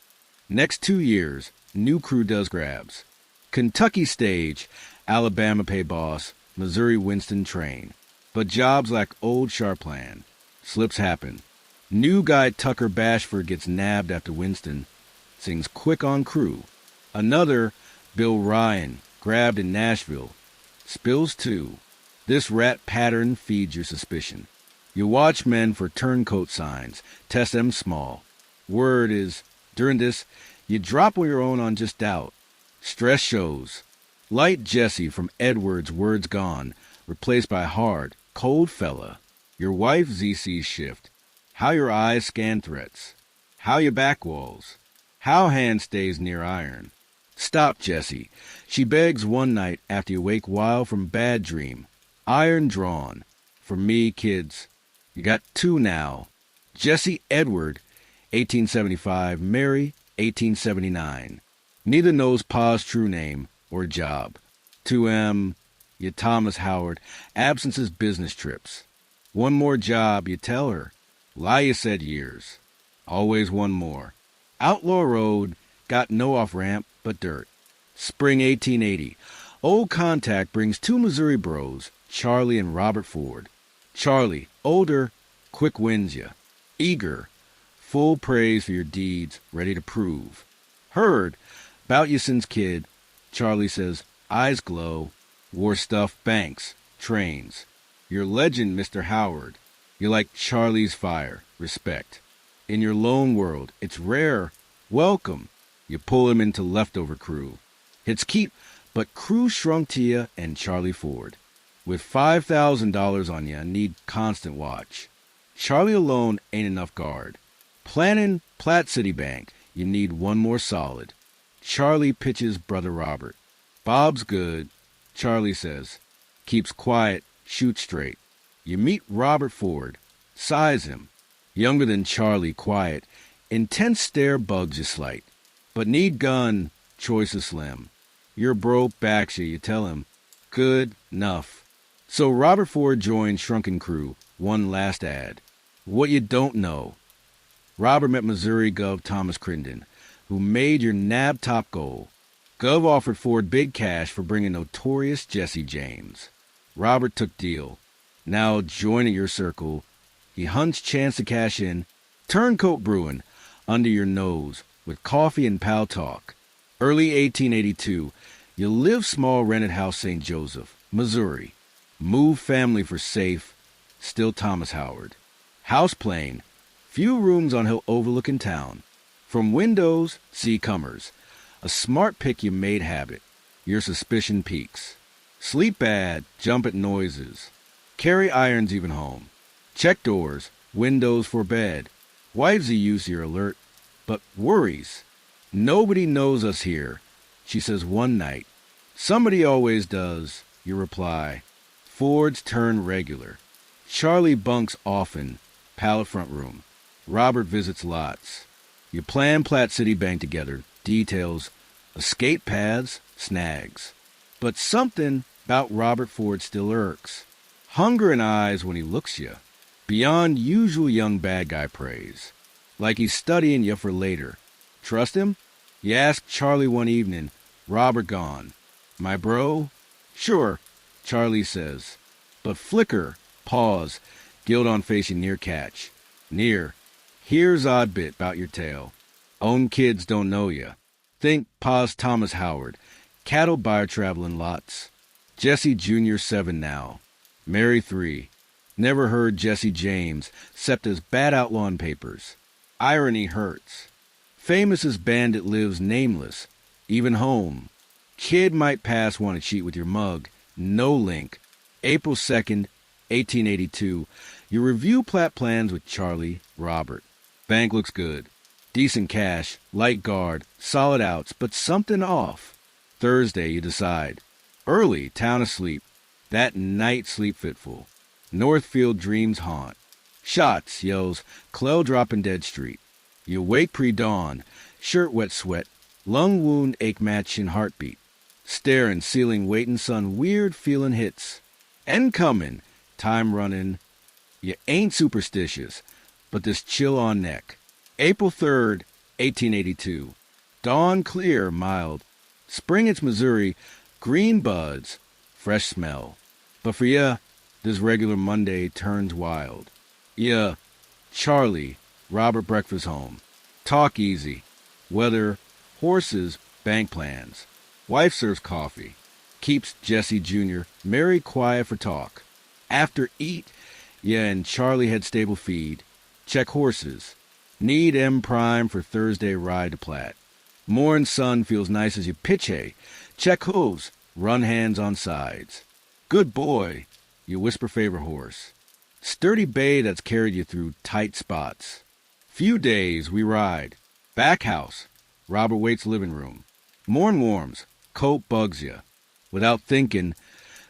Next 2 years, new crew does grabs. Kentucky stage, Alabama pay boss, Missouri Winston train. But jobs like old Sharpland. Slips happen. New guy Tucker Bashford gets nabbed after Winston. Sings quick on crew. Another, Bill Ryan, grabbed in Nashville. Spills too. This rat pattern feeds your suspicion. You watch men for turncoat signs. Test them small. Word is, during this, you drop your own on just doubt. Stress shows. Light Jesse from Edwards, words gone. Replaced by hard, cold fella. Your wife ZC's shift. How your eyes scan threats. How your back walls. How hand stays near iron. Stop, Jesse. She begs one night after you wake wild from bad dream. Iron drawn. For me, kids. You got 2 now. Jesse Edward, 1875. Mary, 1879. Neither knows Pa's true name or job. 2M, you Thomas Howard. Absences business trips. One more job, you tell her. Lie you said years. Always one more. Outlaw Road, got no off-ramp but dirt. Spring 1880. Old contact brings 2 Missouri bros, Charlie and Robert Ford. Charlie, older, quick wins ya. Eager, full praise for your deeds, ready to prove. Heard, 'bout you since kid. Charlie says, eyes glow. War stuff, banks, trains. Your legend, Mr. Howard. You like Charlie's fire, respect. In your lone world, it's rare. Welcome. You pull him into leftover crew. It's keep, but crew shrunk to ya and Charlie Ford. With $5,000 on ya, need constant watch. Charlie alone ain't enough guard. Planning Platte City Bank, you need one more solid. Charlie pitches brother Robert. Bob's good, Charlie says. Keeps quiet, shoots straight. You meet Robert Ford. Size him. Younger than Charlie, quiet. Intense stare bugs you slight. But need gun, choice is slim. Your bro backs you tell him. Good, enough. So Robert Ford joined Shrunken Crew, one last ad. What you don't know. Robert met Missouri Gov Thomas Crittenden, who made your nab top goal. Gov offered Ford big cash for bringing Notorious Jesse James. Robert took deal. Now joining your circle, he hunts chance to cash in. Turncoat brewing, under your nose, with coffee and pal talk. Early 1882, you live small rented house St. Joseph, Missouri. Move family for safe, still Thomas Howard. House plain, few rooms on hill overlooking town. From windows, see comers. A smart pick you made habit. Your suspicion peaks. Sleep bad, jump at noises. Carry irons even home. Check doors, windows for bed. Wifesy use your alert, but worries. Nobody knows us here, she says one night. Somebody always does, you reply. Ford's turn regular. Charlie bunks often, pallet front room. Robert visits lots. You plan Platte City Bank together, details, escape paths, snags. But something about Robert Ford still irks. Hunger in eyes when he looks you. Beyond usual young bad guy praise. Like he's studying you for later. Trust him? You ask Charlie one evening, Robert gone. My bro? Sure, Charlie says. But flicker, pause, guilt on face you near catch. Near. Here's odd bit about your tale. Own kids don't know ya. Think Pa's Thomas Howard. Cattle buyer traveling lots. Jesse Jr. 7 now. Mary 3. Never heard Jesse James, except as bad outlaw in papers. Irony hurts. Famous as bandit lives nameless. Even home. Kid might pass want to cheat with your mug. No link. April 2nd, 1882. You review plat plans with Charlie, Robert. Bank looks good. Decent cash, light guard, solid outs, but something off. Thursday, you decide. Early, town asleep. That night sleep fitful. Northfield dreams haunt. Shots, yells, Clell dropping Dead Street. You wake pre-dawn, shirt wet sweat, lung wound ache matching heartbeat. Staring, ceiling, waiting sun, weird feeling hits. End coming, time running. You ain't superstitious, but this chill on neck. April 3rd, 1882. Dawn clear, mild. Spring it's Missouri, green buds, fresh smell. But for ya, this regular Monday turns wild. Yeah, Charlie, Robert breakfast home. Talk easy. Weather, horses, bank plans. Wife serves coffee. Keeps Jesse Jr. Mary quiet for talk. After eat, yeah, and Charlie had stable feed. Check horses. Need M prime for Thursday ride to Platte. Morn sun feels nice as you pitch hay. Check hooves. Run hands on sides. Good boy. You whisper favor horse. Sturdy bay that's carried you through tight spots. Few days we ride. Back house. Robert waits living room. Morn warms. Coat bugs you. Without thinking,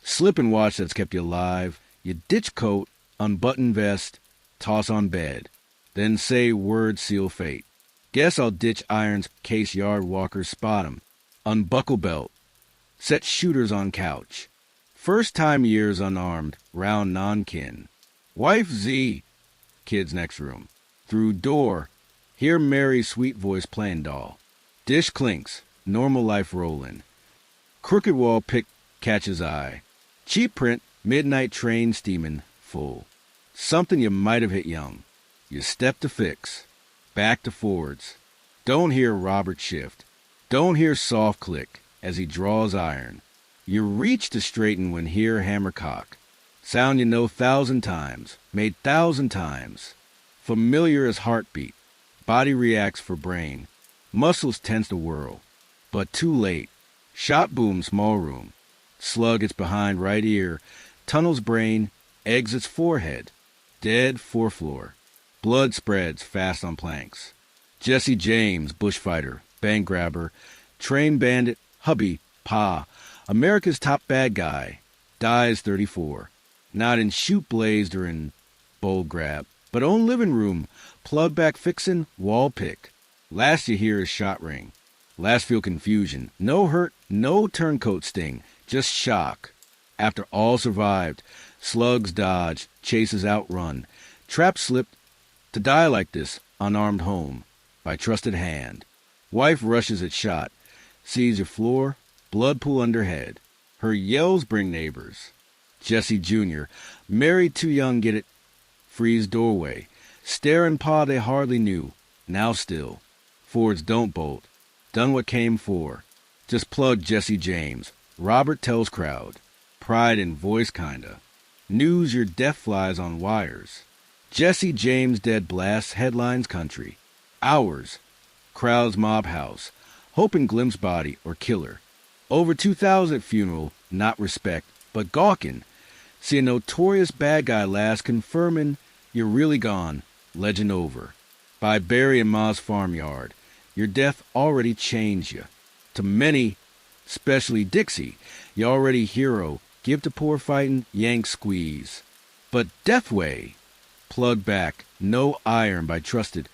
slip and watch that's kept you alive. You ditch coat, unbutton vest, toss on bed. Then say word seal fate. Guess I'll ditch irons case yard walkers spot 'em. Unbuckle belt. Set shooters on couch. First time years unarmed, round non-kin. Wife Z. Kids next room. Through door. Hear Mary's sweet voice playing doll. Dish clinks. Normal life rollin'. Crooked wall pick catches eye. Cheap print, midnight train steamin', full. Something you might have hit young. You step to fix. Back to forwards. Don't hear Robert shift. Don't hear soft click as he draws iron. You reach to straighten when hear hammer cock. Sound you know 1,000 times, made 1,000 times. Familiar as heartbeat. Body reacts for brain. Muscles tense to whirl. But too late. Shot boom, small room. Slug its behind right ear. Tunnels brain, exits forehead. Dead forefloor. Blood spreads fast on planks. Jesse James, bushfighter, bank grabber, train bandit, hubby, pa, America's top bad guy, dies 34. Not in shoot blazed or in bowl grab, but own living room, plug back fixin', wall pick. Last you hear is shot ring. Last feel confusion. No hurt, no turncoat sting, just shock. After all survived, slugs dodged, chases outrun, trap slipped, to die like this, unarmed home, by trusted hand. Wife rushes at shot, sees your floor, blood pool under head. Her yells bring neighbors. Jesse Jr., married too young get it, freeze doorway. Stare and paw they hardly knew, now still. Fords don't bolt. Done what came for. Just plug Jesse James. Robert tells crowd. Pride in voice kinda. News your death flies on wires. Jesse James dead blasts headlines country. Hours. Crowds mob house. Hoping glimpse body or killer. Over 2,000 funeral, not respect, but gawkin'. See a notorious bad guy last confirming you're really gone. Legend over. By Barry and Ma's farmyard. Your death already changed you. To many, especially Dixie, you already hero. Give to poor fightin', yank squeeze. But Deathway, plug back, no iron by trusted,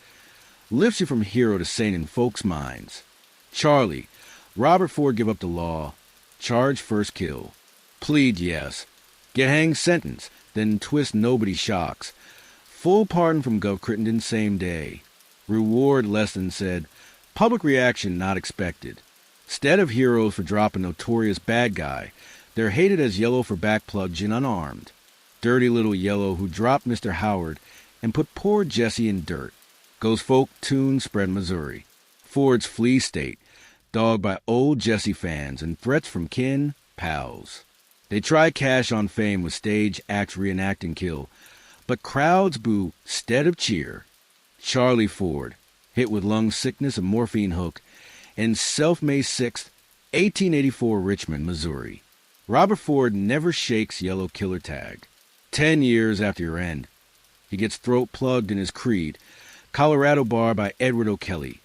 lifts you from hero to saint in folks' minds. Charlie, Robert Ford give up the law. Charge first kill. Plead yes. Get hanged sentence, then twist nobody shocks. Full pardon from Gov Crittenden same day. Reward less than said. Public reaction not expected. Stead of heroes for dropping notorious bad guy, They're hated as Yellow for backplugin unarmed. Dirty little Yellow who dropped Mr. Howard and put poor Jesse in dirt. Goes folk tune spread Missouri. Ford's flea state, dogged by old Jesse fans and threats from kin, pals. They try cash on fame with stage acts reenacting kill, but crowds boo stead of cheer. Charlie Ford, hit with lung sickness and morphine hook, in self-May 6th, 1884 Richmond, Missouri. Robert Ford never shakes Yellow killer tag. 10 years after your end, he gets throat plugged in his creed, Colorado bar by Edward O'Kelly,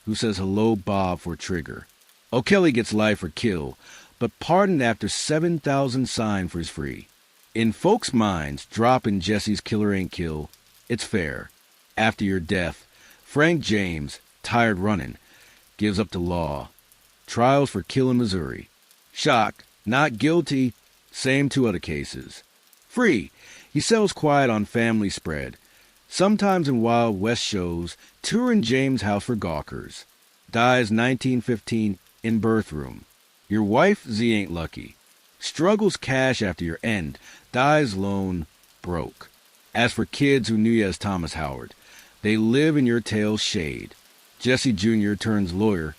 who says hello Bob for trigger. O'Kelly gets life or kill, but pardoned after 7,000 signed for his free. In folks' minds, dropping Jesse's killer ain't kill. It's fair. After your death, Frank James, tired running, gives up to law. Trials for kill in Missouri. Shock, not guilty, same two other cases. Free, he sells quiet on family spread. Sometimes in Wild West shows, touring James' house for gawkers. Dies 1915 in birth room. Your wife, Z ain't lucky. Struggles cash after your end. Dies lone, broke. As for kids who knew you as Thomas Howard, they live in your tale's shade. Jesse Jr. turns lawyer.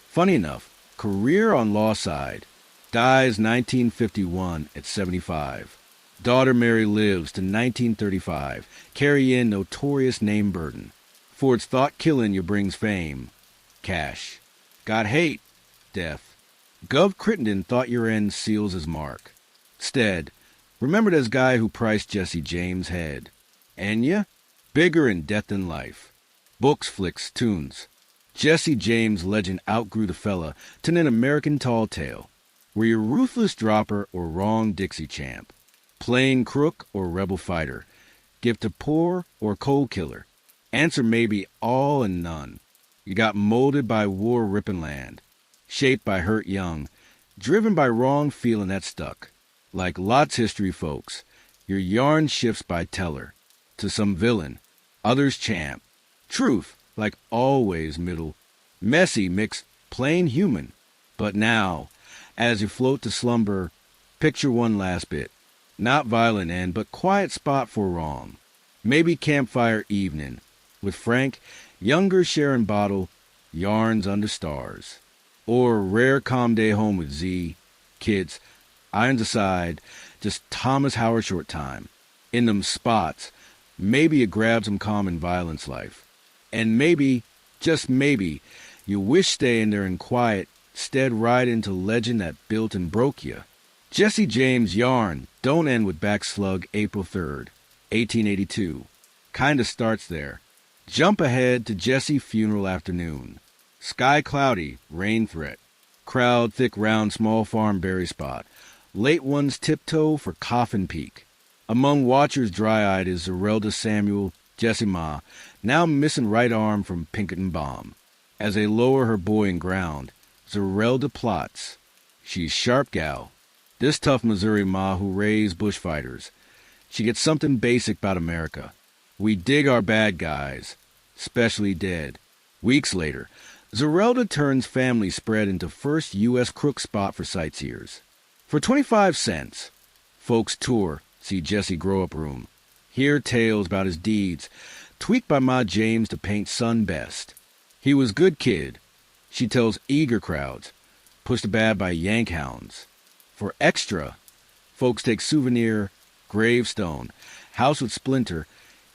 Funny enough, career on law side. Dies 1951 at 75. Daughter Mary lives to 1935. Carry in Notorious name burden. Ford's thought killing you brings fame. Cash. Got hate. Death. Gov Crittenden thought your end seals his mark. Stead, remembered as guy who priced Jesse James' head. Enya, bigger in death than life. Books, flicks, tunes. Jesse James' legend outgrew the fella to an American tall tale. Were you ruthless dropper or wrong Dixie champ? Plain crook or rebel fighter? Gift of poor or cold killer? Answer may be all and none. You got molded by war ripping land. Shaped by hurt young, driven by wrong feeling that stuck. Like lots history folks, your yarn shifts by teller. To some villain, others champ. Truth, like always middle. Messy mixed plain human. But now, as you float to slumber, picture one last bit. Not violent end, but quiet spot for wrong. Maybe campfire evening, with Frank, younger sharing bottle, yarns under stars. Or rare calm day home with Z, kids, irons aside, just Thomas Howard short time. In them spots, maybe you grab some calm in violence life. And maybe, just maybe, you wish staying there in quiet, stead ride into legend that built and broke you. Jesse James' yarn don't end with backslug April 3rd, 1882. Kinda starts there. Jump ahead to Jesse funeral afternoon. Sky cloudy, rain threat. Crowd thick round small farm berry spot. Late ones tiptoe for coffin peak. Among watchers dry-eyed is Zerelda Samuel, Jessie Ma, now missing right arm from Pinkerton bomb. As they lower her boy in ground, Zerelda plots. She's sharp gal. This tough Missouri ma who raised bushfighters. She gets something basic about America. We dig our bad guys, especially dead. Weeks later, Zerelda turns family spread into first U.S. crook spot for sightseers. For 25 cents, folks tour, see Jesse grow up room, hear tales about his deeds, tweaked by Ma James to paint son best. He was good kid, she tells eager crowds, pushed to bad by yank hounds. For extra, folks take souvenir, gravestone, house with splinter,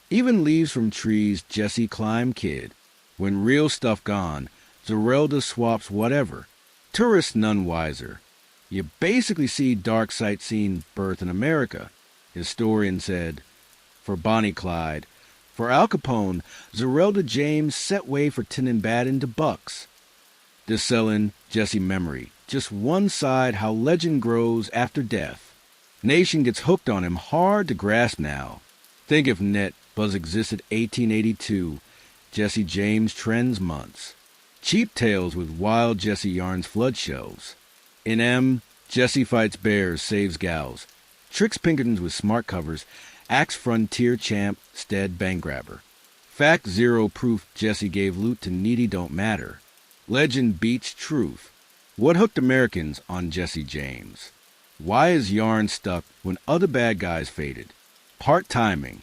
even leaves from trees Jesse climbed kid. When real stuff gone, Zerelda swaps whatever. Tourists none wiser. You basically see dark sightseeing birth in America, historian said. For Bonnie Clyde, for Al Capone, Zerelda James set way for tinning bad into bucks. This selling Jesse memory, just one side how legend grows after death. Nation gets hooked on him hard to grasp now. Think if net Buzz existed 1882, Jesse James trends months. Cheap tales with wild Jesse yarns flood shelves. In M, Jesse fights bears, saves gals. Tricks Pinkertons with smart covers, acts frontier champ, stead bank grabber. Fact zero proof Jesse gave loot to needy don't matter. Legend beats truth. What hooked Americans on Jesse James? Why is Yarn stuck when other bad guys faded? Part timing.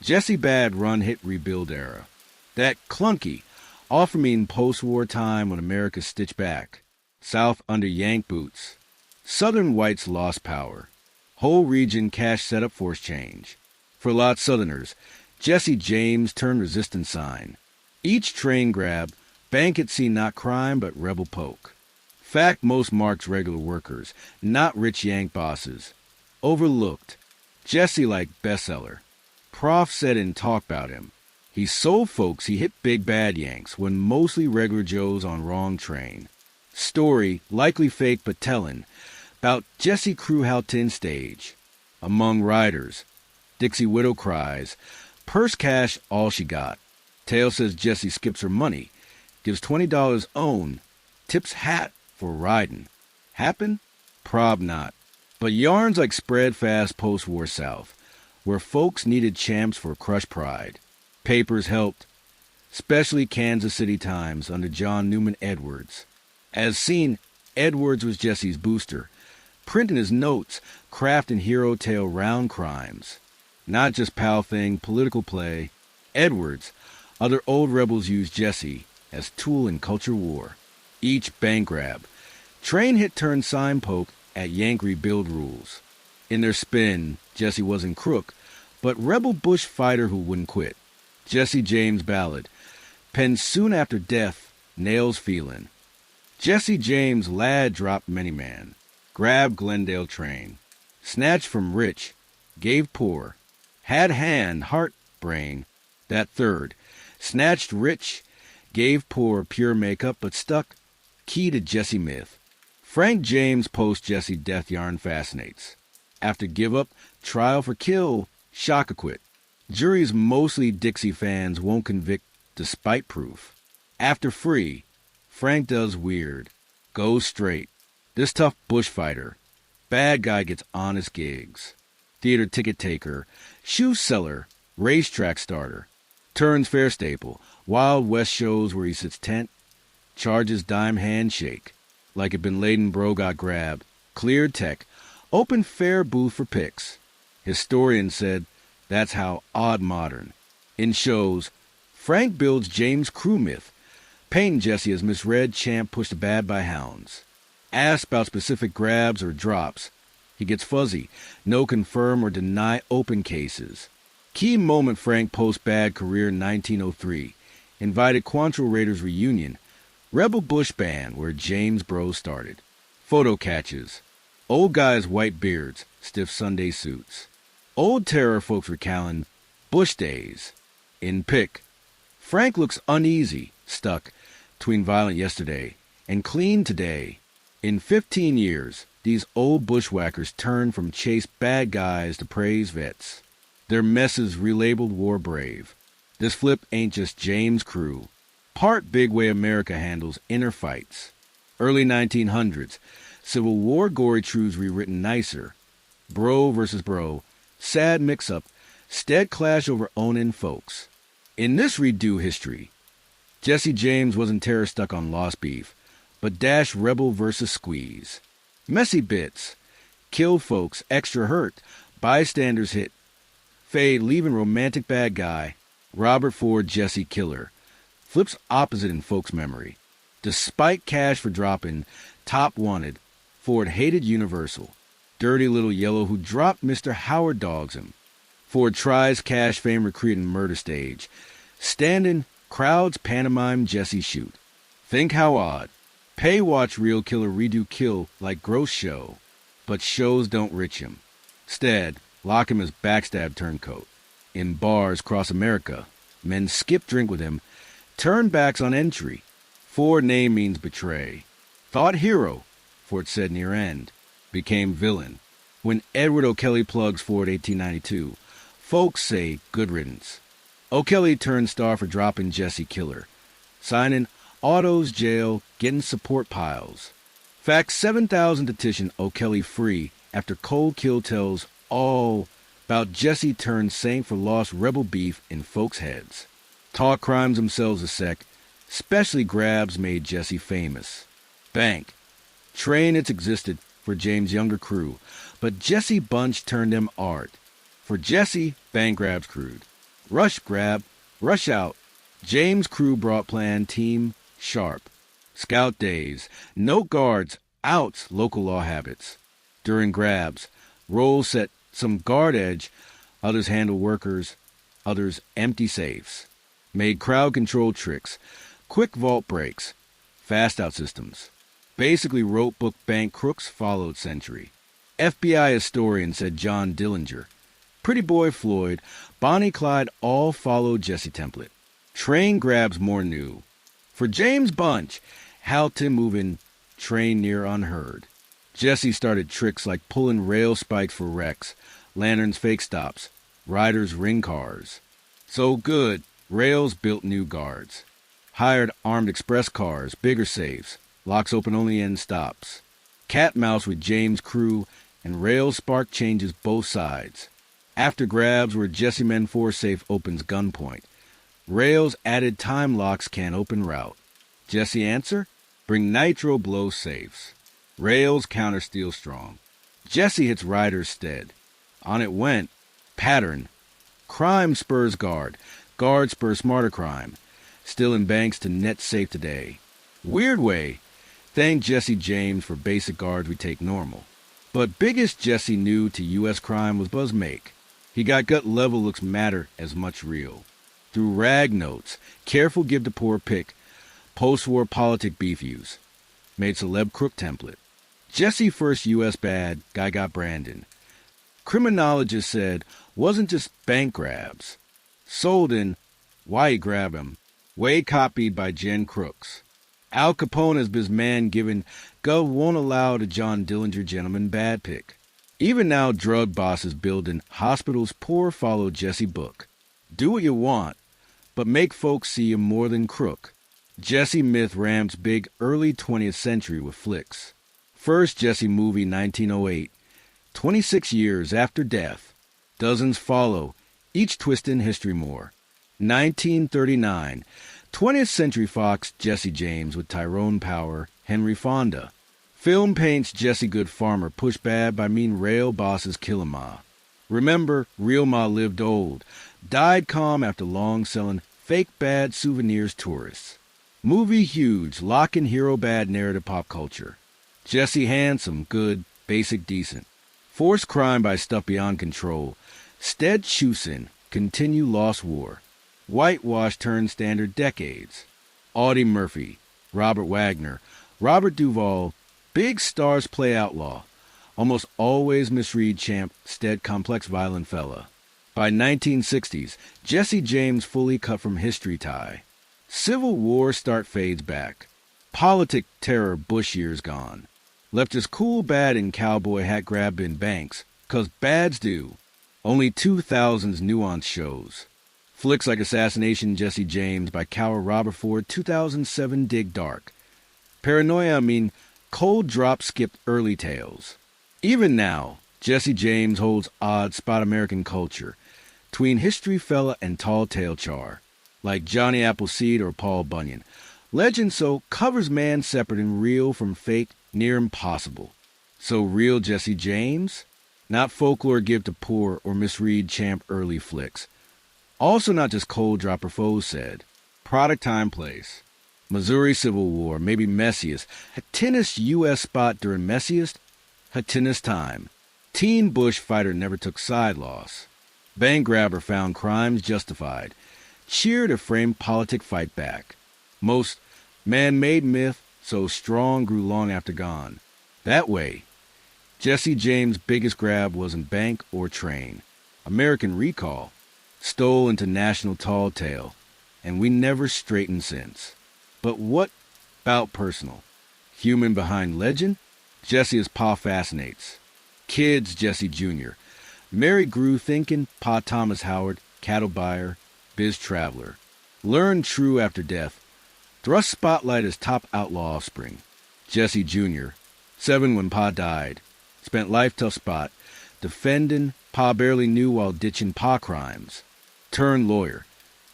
Jesse Bad run hit rebuild era. That clunky, often mean post-war time when America stitched back. South under Yank boots. Southern whites lost power. Whole region cash setup force change. For a lot Southerners, Jesse James turned resistance sign. Each train grab, bank at sea not crime but rebel poke. Fact most marks regular workers, not rich Yank bosses. Overlooked. Jesse like bestseller. Prof said in talk about him. He sold folks he hit big bad Yanks when mostly regular Joes on wrong train. Story, likely fake but tellin', about Jesse crew how tin stage. Among riders. Dixie widow cries. Purse cash all she got. Tale says Jesse skips her money. Gives $20 own. Tips hat for riding. Happen? Prob not. But yarns like spread fast post-war South, where folks needed champs for crushed pride. Papers helped, especially Kansas City Times under John Newman Edwards. As seen, Edwards was Jesse's booster, printing his notes, crafting hero tale round crimes. Not just pal thing, political play. Edwards, other old rebels used Jesse as tool in culture war. Each bank grab. Train hit turn sign poke at Yank rebuild rules. In their spin, Jesse wasn't crook, but rebel bush fighter who wouldn't quit. Jesse James ballad, penned soon after death, nails feelin'. Jesse James lad dropped many man, grabbed Glendale train, snatched from rich, gave poor, had hand, heart, brain. That third, snatched rich, gave poor pure makeup but stuck, key to Jesse myth. Frank James post Jesse death yarn fascinates. After give up, trial for kill, shock acquit. Juries mostly Dixie fans won't convict despite proof. After free, Frank does weird, goes straight. This tough bushfighter, bad guy gets honest gigs. Theater ticket taker, shoe seller, racetrack starter. Turns fair staple, Wild West shows where he sits tent. Charges dime handshake, like it Bin Laden bro got grabbed. Cleared tech, open fair booth for picks. Historian said, that's how odd modern. In shows, Frank builds James crew myth, painting Jesse as misread champ pushed bad by hounds. Asked about specific grabs or drops, he gets fuzzy, no confirm or deny open cases. Key moment Frank post bad career in 1903, invited Quantrill Raiders reunion, Rebel Bush Band where James Bros started. Photo catches, old guys white beards, stiff Sunday suits. Old Terror folks recalling Bush days. In pic, Frank looks uneasy, stuck, between violent yesterday and clean today. In 15 years, these old bushwhackers turned from chase bad guys to praise vets. Their messes relabeled war brave. This flip ain't just James' crew. Part big way America handles inner fights. Early 1900s, Civil War gory truths rewritten nicer. Bro versus bro. Sad mix-up, stead clash over ownin' folks. In this redo history, Jesse James wasn't terror stuck on lost beef, but dash rebel versus squeeze. Messy bits, kill folks, extra hurt, bystanders hit, fade leaving romantic bad guy, Robert Ford Jesse killer, flips opposite in folks' memory. Despite cash for dropping, top wanted, Ford hated Universal. Dirty little yellow who dropped Mr. Howard dogs him. Ford tries cash fame recruiting murder stage. Standing, crowds pantomime Jesse shoot. Think how odd. Pay watch real killer redo kill like gross show. But shows don't rich him. Stead, lock him as backstab turncoat. In bars cross America, men skip drink with him, turn backs on entry. Ford name means betray. Thought hero, Ford said near end. Became villain. When Edward O'Kelly plugs Ford 1892, folks say good riddance. O'Kelly turned star for dropping Jesse killer. Signing autos jail, getting support piles. Fact 7,000 petition O'Kelly free after cold kill tells all about Jesse turned saint for lost rebel beef in folks' heads. Talk crimes themselves a sec, especially grabs made Jesse famous. Bank. Train its existed for James' younger crew, but Jesse Bunch turned them art. For Jesse, bang grabs crude. Rush grab, rush out. James' crew brought plan team sharp. Scout days, no guards, outs local law habits. During grabs, roles set some guard edge, others handle workers, others empty safes. Made crowd control tricks, quick vault breaks, fast out systems. Basically wrote book bank crooks followed Century. FBI historian said John Dillinger. Pretty Boy Floyd, Bonnie Clyde all followed Jesse template. Train grabs more new. For James Bunch, how Tim moving, train near unheard. Jesse started tricks like pulling rail spikes for wrecks, lanterns fake stops, riders ring cars. So good, rails built new guards. Hired armed express cars, bigger safes, locks open only end stops. Cat mouse with James' crew, and rail spark changes both sides. After grabs where Jesse Men 4 safe opens gunpoint. Rails added time locks can't open route. Jesse answer? Bring nitro blow safes. Rails counter steel strong. Jesse hits riders stead. On it went. Pattern. Crime spurs guard. Guard spurs smarter crime. Still in banks to net safe today. Weird way. Thank Jesse James for basic guards we take normal. But biggest Jesse knew to U.S. crime was Buzz Make. He got gut level looks matter as much real. Through rag notes, careful give the poor pick, post-war politic beef use. Made celeb crook template. Jesse first U.S. bad, guy got Brandon. Criminologist said, wasn't just bank grabs. Sold in, why he grab him, way copied by Jen Crooks. Al Capone has been man given, Gov won't allow the John Dillinger gentleman bad pick. Even now drug bosses building hospitals poor follow Jesse book. Do what you want, but make folks see you more than crook. Jesse myth ramps big early 20th century with flicks. First Jesse movie 1908, 26 years after death. Dozens follow, each twisting history more. 1939, 20th Century Fox Jesse James with Tyrone Power, Henry Fonda. Film paints Jesse Good Farmer pushed bad by mean rail bosses Killer Ma. Remember, real Ma lived old, died calm after long selling fake bad souvenirs tourists. Movie huge, locking hero bad narrative pop culture. Jesse handsome, good, basic decent. Forced crime by stuff beyond control. Stead Chusin, continue lost war. Whitewash turned standard decades. Audie Murphy, Robert Wagner, Robert Duvall, big stars play outlaw. Almost always misread champ, stead complex violent fella. By 1960s, Jesse James fully cut from history tie. Civil War start fades back. Politic terror Bush years gone. Left his cool bad in cowboy hat grab in banks, 'cause bads do. Only 2000's nuance shows. Flicks like Assassination Jesse James by Cower Robert Ford 2007 dig dark. Paranoia cold drop skipped early tales. Even now, Jesse James holds odd spot American culture, tween history fella and tall tale char, like Johnny Appleseed or Paul Bunyan. Legend so covers man separate and real from fake, near impossible. So real Jesse James? Not folklore give to poor or misread champ early flicks. Also not just cold dropper foes said. Product time place. Missouri Civil War, maybe messiest. Hatinis U.S. spot during messiest. Hatinis time. Teen Bush fighter never took side loss. Bank grabber found crimes justified. Cheer to frame politic fight back. Most man-made myth so strong grew long after gone. That way, Jesse James' biggest grab wasn't bank or train. American recall. Stole into national tall tale, and we never straightened since. But what about personal? Human behind legend? Jesse as Pa fascinates. Kids Jesse Jr. Mary grew thinking Pa Thomas Howard, cattle buyer, biz traveler. Learned true after death. Thrust spotlight as top outlaw offspring. Jesse Jr. 7 when Pa died. Spent life tough spot. Defending Pa barely knew while ditching Pa crimes. Turned lawyer,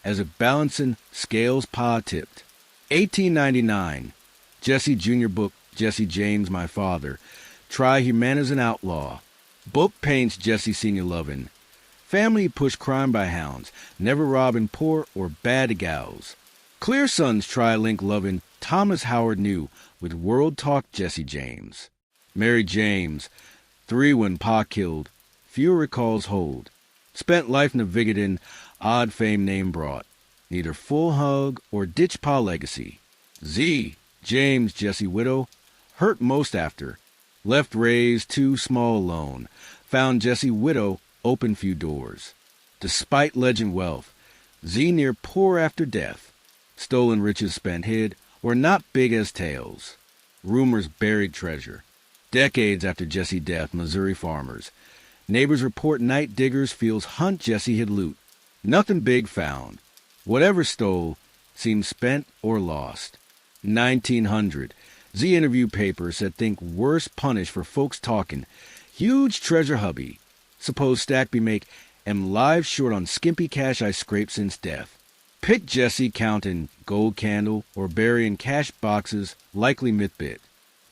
as if balancing scales Pa tipped. 1899, Jesse Jr. book Jesse James, My Father, Try Humana's an Outlaw. Book paints Jesse Sr. lovin'. Family push crime by hounds, never robbin' poor or bad gals. Clear Sons try link lovin' Thomas Howard New with World Talk Jesse James. Mary James, 3 when Pa killed, few recalls hold. Spent life navigatin', odd fame name brought. Neither full hug or ditch Pa legacy. Z, James Jesse widow, hurt most after. Left raised too small alone. Found Jesse widow, open few doors. Despite legend wealth, Z near poor after death. Stolen riches spent hid, or not big as tales. Rumors buried treasure. Decades after Jesse death, Missouri farmers. Neighbors report night diggers fields hunt Jesse hid loot. Nothing big found. Whatever stole seemed spent or lost. 1900. Z interview paper said think worse punish for folks talking. Huge treasure hubby. Suppose stack be make am live short on skimpy cash I scraped since death. Pick Jesse counting gold candle or burying cash boxes likely myth bit.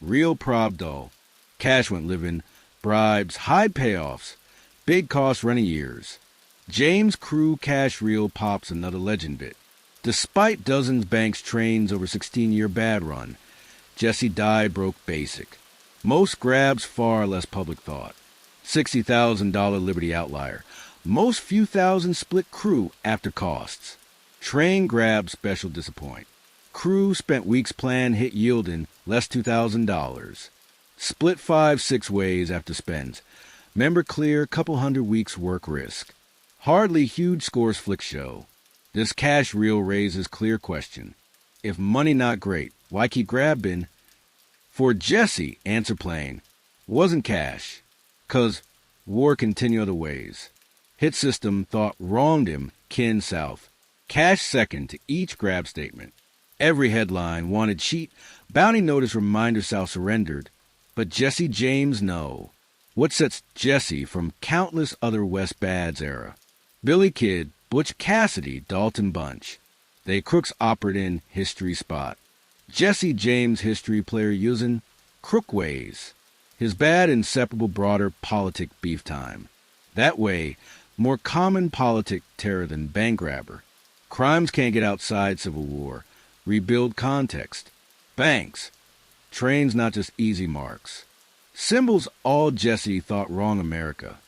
Real prob dull. Cash went living. Bribes, high payoffs. Big cost running years. James Crew cash reel pops another legend bit. Despite dozens banks trains over 16-year bad run, Jesse died broke basic. Most grabs far less public thought. $60,000 Liberty outlier. Most few thousand split crew after costs. Train grab special disappoint. Crew spent weeks plan hit yielding less $2,000. Split 5-6 ways after spends. Member clear couple hundred weeks work risk. Hardly huge scores flick show. This cash reel raises clear question. If money not great, why keep grabbing? For Jesse, answer plain. Wasn't cash. 'Cause war continue other ways. Hit system thought wronged him, kin south. Cash second to each grab statement. Every headline wanted cheat. Bounty notice reminder south surrendered. But Jesse James no. What sets Jesse from countless other West Bads era? Billy Kid, Butch Cassidy, Dalton Bunch. They crooks operate in history spot. Jesse James history player using crookways. His bad inseparable broader politic beef time. That way, more common politic terror than bank grabber. Crimes can't get outside Civil War. Rebuild context. Banks. Trains not just easy marks. Symbols all Jesse thought wrong America.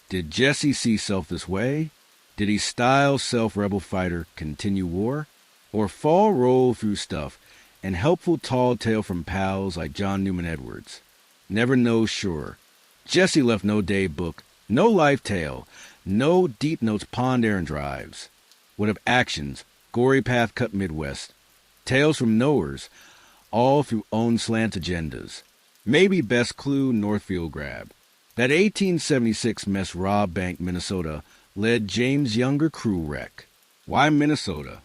Did Jesse see self this way? Did he style self-rebel fighter continue war? Or fall roll through stuff and helpful tall tale from pals like John Newman Edwards? Never know sure. Jesse left no day book, no life tale, no deep notes pond errand drives. What of actions, gory path cut Midwest, tales from knowers, all through own slant agendas. Maybe best clue Northfield grab. That 1876 mess rob bank Minnesota led James' younger crew wreck. Why Minnesota?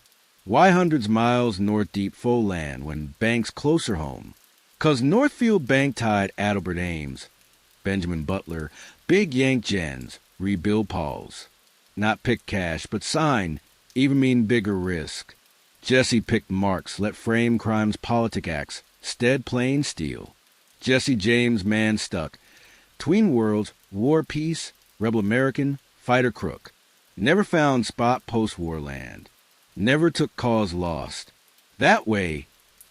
Why hundreds miles north deep full land when Banks closer home? 'Cause Northfield Bank tied Adelbert Ames, Benjamin Butler, Big Yank Jens, rebuild Pauls. Not pick cash, but sign, even mean bigger risk. Jesse picked marks, let frame crimes politic acts, stead plain steel. Jesse James man stuck. Tween worlds, war peace, rebel American, fighter crook. Never found spot post-war land. Never took cause lost. That way,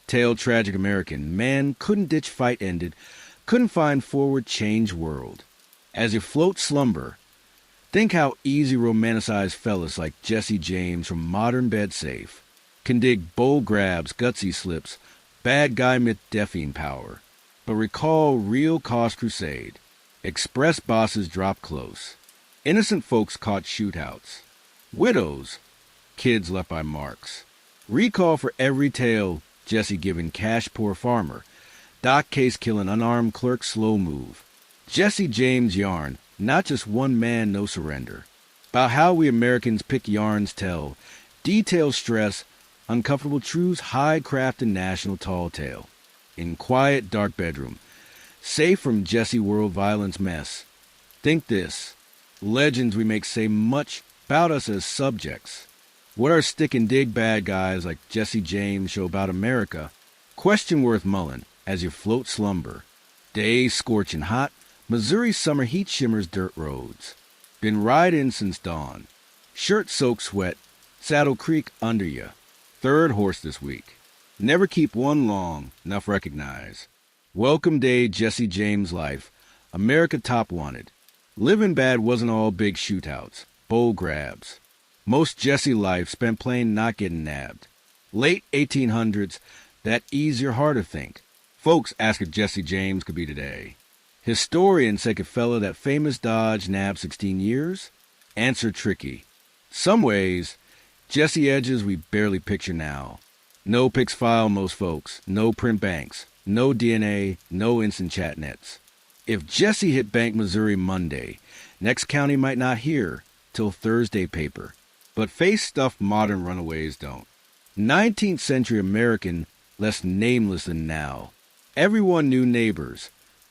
tale tragic American, man couldn't ditch fight ended, couldn't find forward change world. As you float slumber, think how easy romanticized fellas like Jesse James from modern bed safe can dig bold grabs, gutsy slips, bad guy myth deafening power. But recall real cost crusade. Express bosses drop close. Innocent folks caught shootouts. Widows, kids left by marks. Recall for every tale Jesse giving cash poor farmer. Doc case killing unarmed clerk slow move. Jesse James yarn, not just one man no surrender. About how we Americans pick yarns tell. Detail stress, uncomfortable truths high craft and national tall tale. In quiet dark bedroom. Safe from Jesse world violence mess. Think this. Legends we make say much about us as subjects. What our stick and dig bad guys like Jesse James show about America? Question worth mulling as you float slumber. Days scorching hot, Missouri's summer heat shimmers dirt roads. Been riding since dawn. Shirt soaked sweat, Saddle Creek under ya. Third horse this week. Never keep one long, enough recognize. Welcome day Jesse James life. America top wanted. Living bad wasn't all big shootouts, bowl grabs. Most Jesse life spent playing not getting nabbed. Late 1800s, that ease your heart to think. Folks ask if Jesse James could be today. Historians say a fella that famous dodge nabbed 16 years? Answer tricky. Some ways, Jesse edges we barely picture now. No pics file most folks, no print banks, no DNA, no instant chat nets. If Jesse hit Bank, Missouri Monday, next county might not hear till Thursday paper. But face stuff modern runaways don't. 19th century American, less nameless than now. Everyone knew neighbors,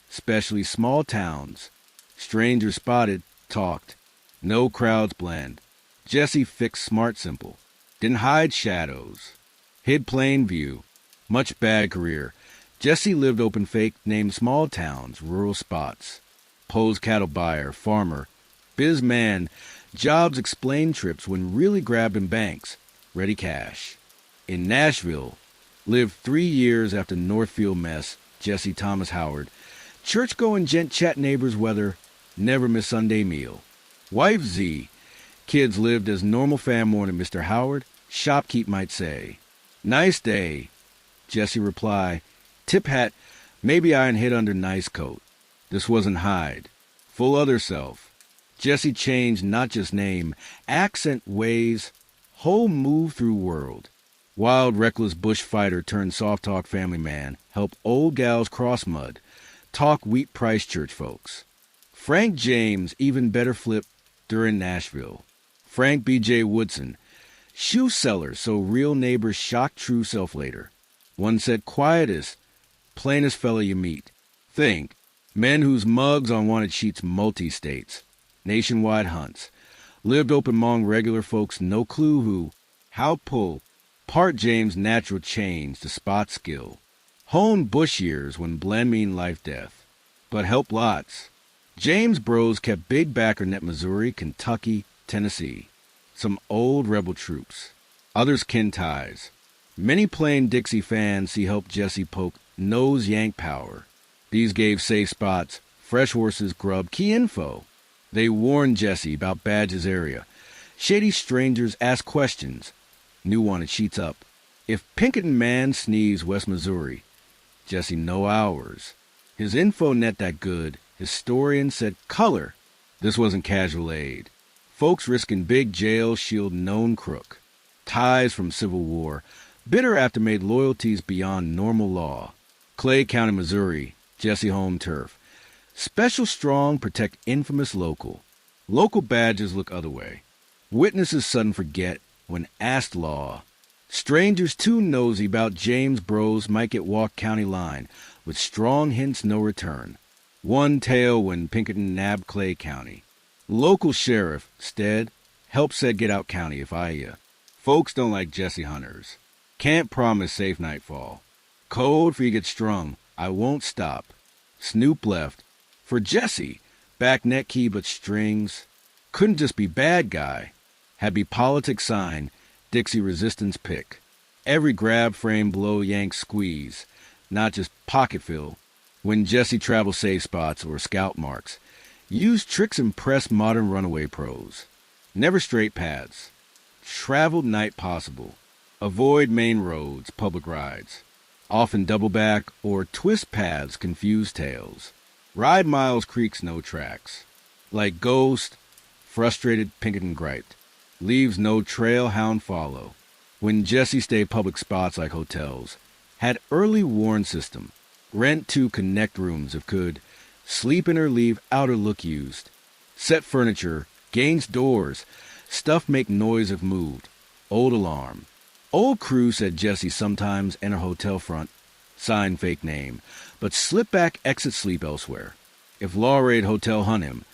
especially small towns. Strangers spotted, talked. No crowds blend. Jesse fixed smart simple. Didn't hide shadows. Hid plain view. Much bad career. Jesse lived open fake, named small towns, rural spots. Posed cattle buyer, farmer, biz man, jobs explain trips when really grabbed in banks, ready cash. In Nashville, lived 3 years after Northfield mess, Jesse Thomas Howard. Church-going gent chat neighbors weather, never miss Sunday meal. Wife Z, kids lived as normal fam morning Mr. Howard, shopkeep might say. Nice day, Jesse reply. Tip hat, maybe iron hid under nice coat. This wasn't hide. Full other self. Jesse changed not just name, accent, ways, whole move through world. Wild, reckless bushfighter turned soft-talk family man, help old gals cross mud, talk wheat price church folks. Frank James, even better flip during Nashville. Frank B.J. Woodson, shoe seller so real neighbors shock true self later. One said quietest, plainest fella you meet. Think, men whose mugs on wanted sheets multi-states. Nationwide hunts. Lived open among regular folks, no clue who. How pull. Part James' natural change to spot skill. Honed bush years when blend mean life-death. But help lots. James bros kept big backer net Missouri, Kentucky, Tennessee. Some old rebel troops. Others kin ties. Many plain Dixie fans see help Jesse poke nose yank power. These gave safe spots, fresh horses, grub, key info. They warned Jesse about Badge's area. Shady strangers asked questions. Knew wanted sheets up. If Pinkerton man sneezed West Missouri, Jesse no hours. His info net that good. Historian said color. This wasn't casual aid. Folks risking big jail shield known crook. Ties from Civil War. Bitter after made loyalties beyond normal law. Clay County, Missouri, Jesse home turf. Special strong protect infamous local. Local badges look other way. Witnesses sudden forget when asked law. Strangers too nosy about James bros might get walk county line with strong hints no return. One tale when Pinkerton nabbed Clay County. Local sheriff, Stead, help said get out county if I ya. Folks don't like Jesse hunters. Can't promise safe nightfall. Cold for you get strung. I won't stop. Snoop left. For Jesse, back net key but strings. Couldn't just be bad guy. Had be politics sign, Dixie resistance pick. Every grab frame blow yank squeeze. Not just pocket fill. When Jesse travel safe spots or scout marks. Use tricks impress modern runaway pros. Never straight paths. Traveled night possible. Avoid main roads, public rides. Often double back or twist paths confuse tales. Ride miles creeks no tracks. Like ghost, frustrated Pinkerton griped. Leaves no trail hound follow. When Jesse stayed public spots like hotels. Had early warn system. Rent to connect rooms if could. Sleep in or leave outer look used. Set furniture, gains doors. Stuff make noise if moved. Old alarm. Old crew said Jesse sometimes enter hotel front, sign fake name, but slip back exit sleep elsewhere. If law raid hotel hunt him,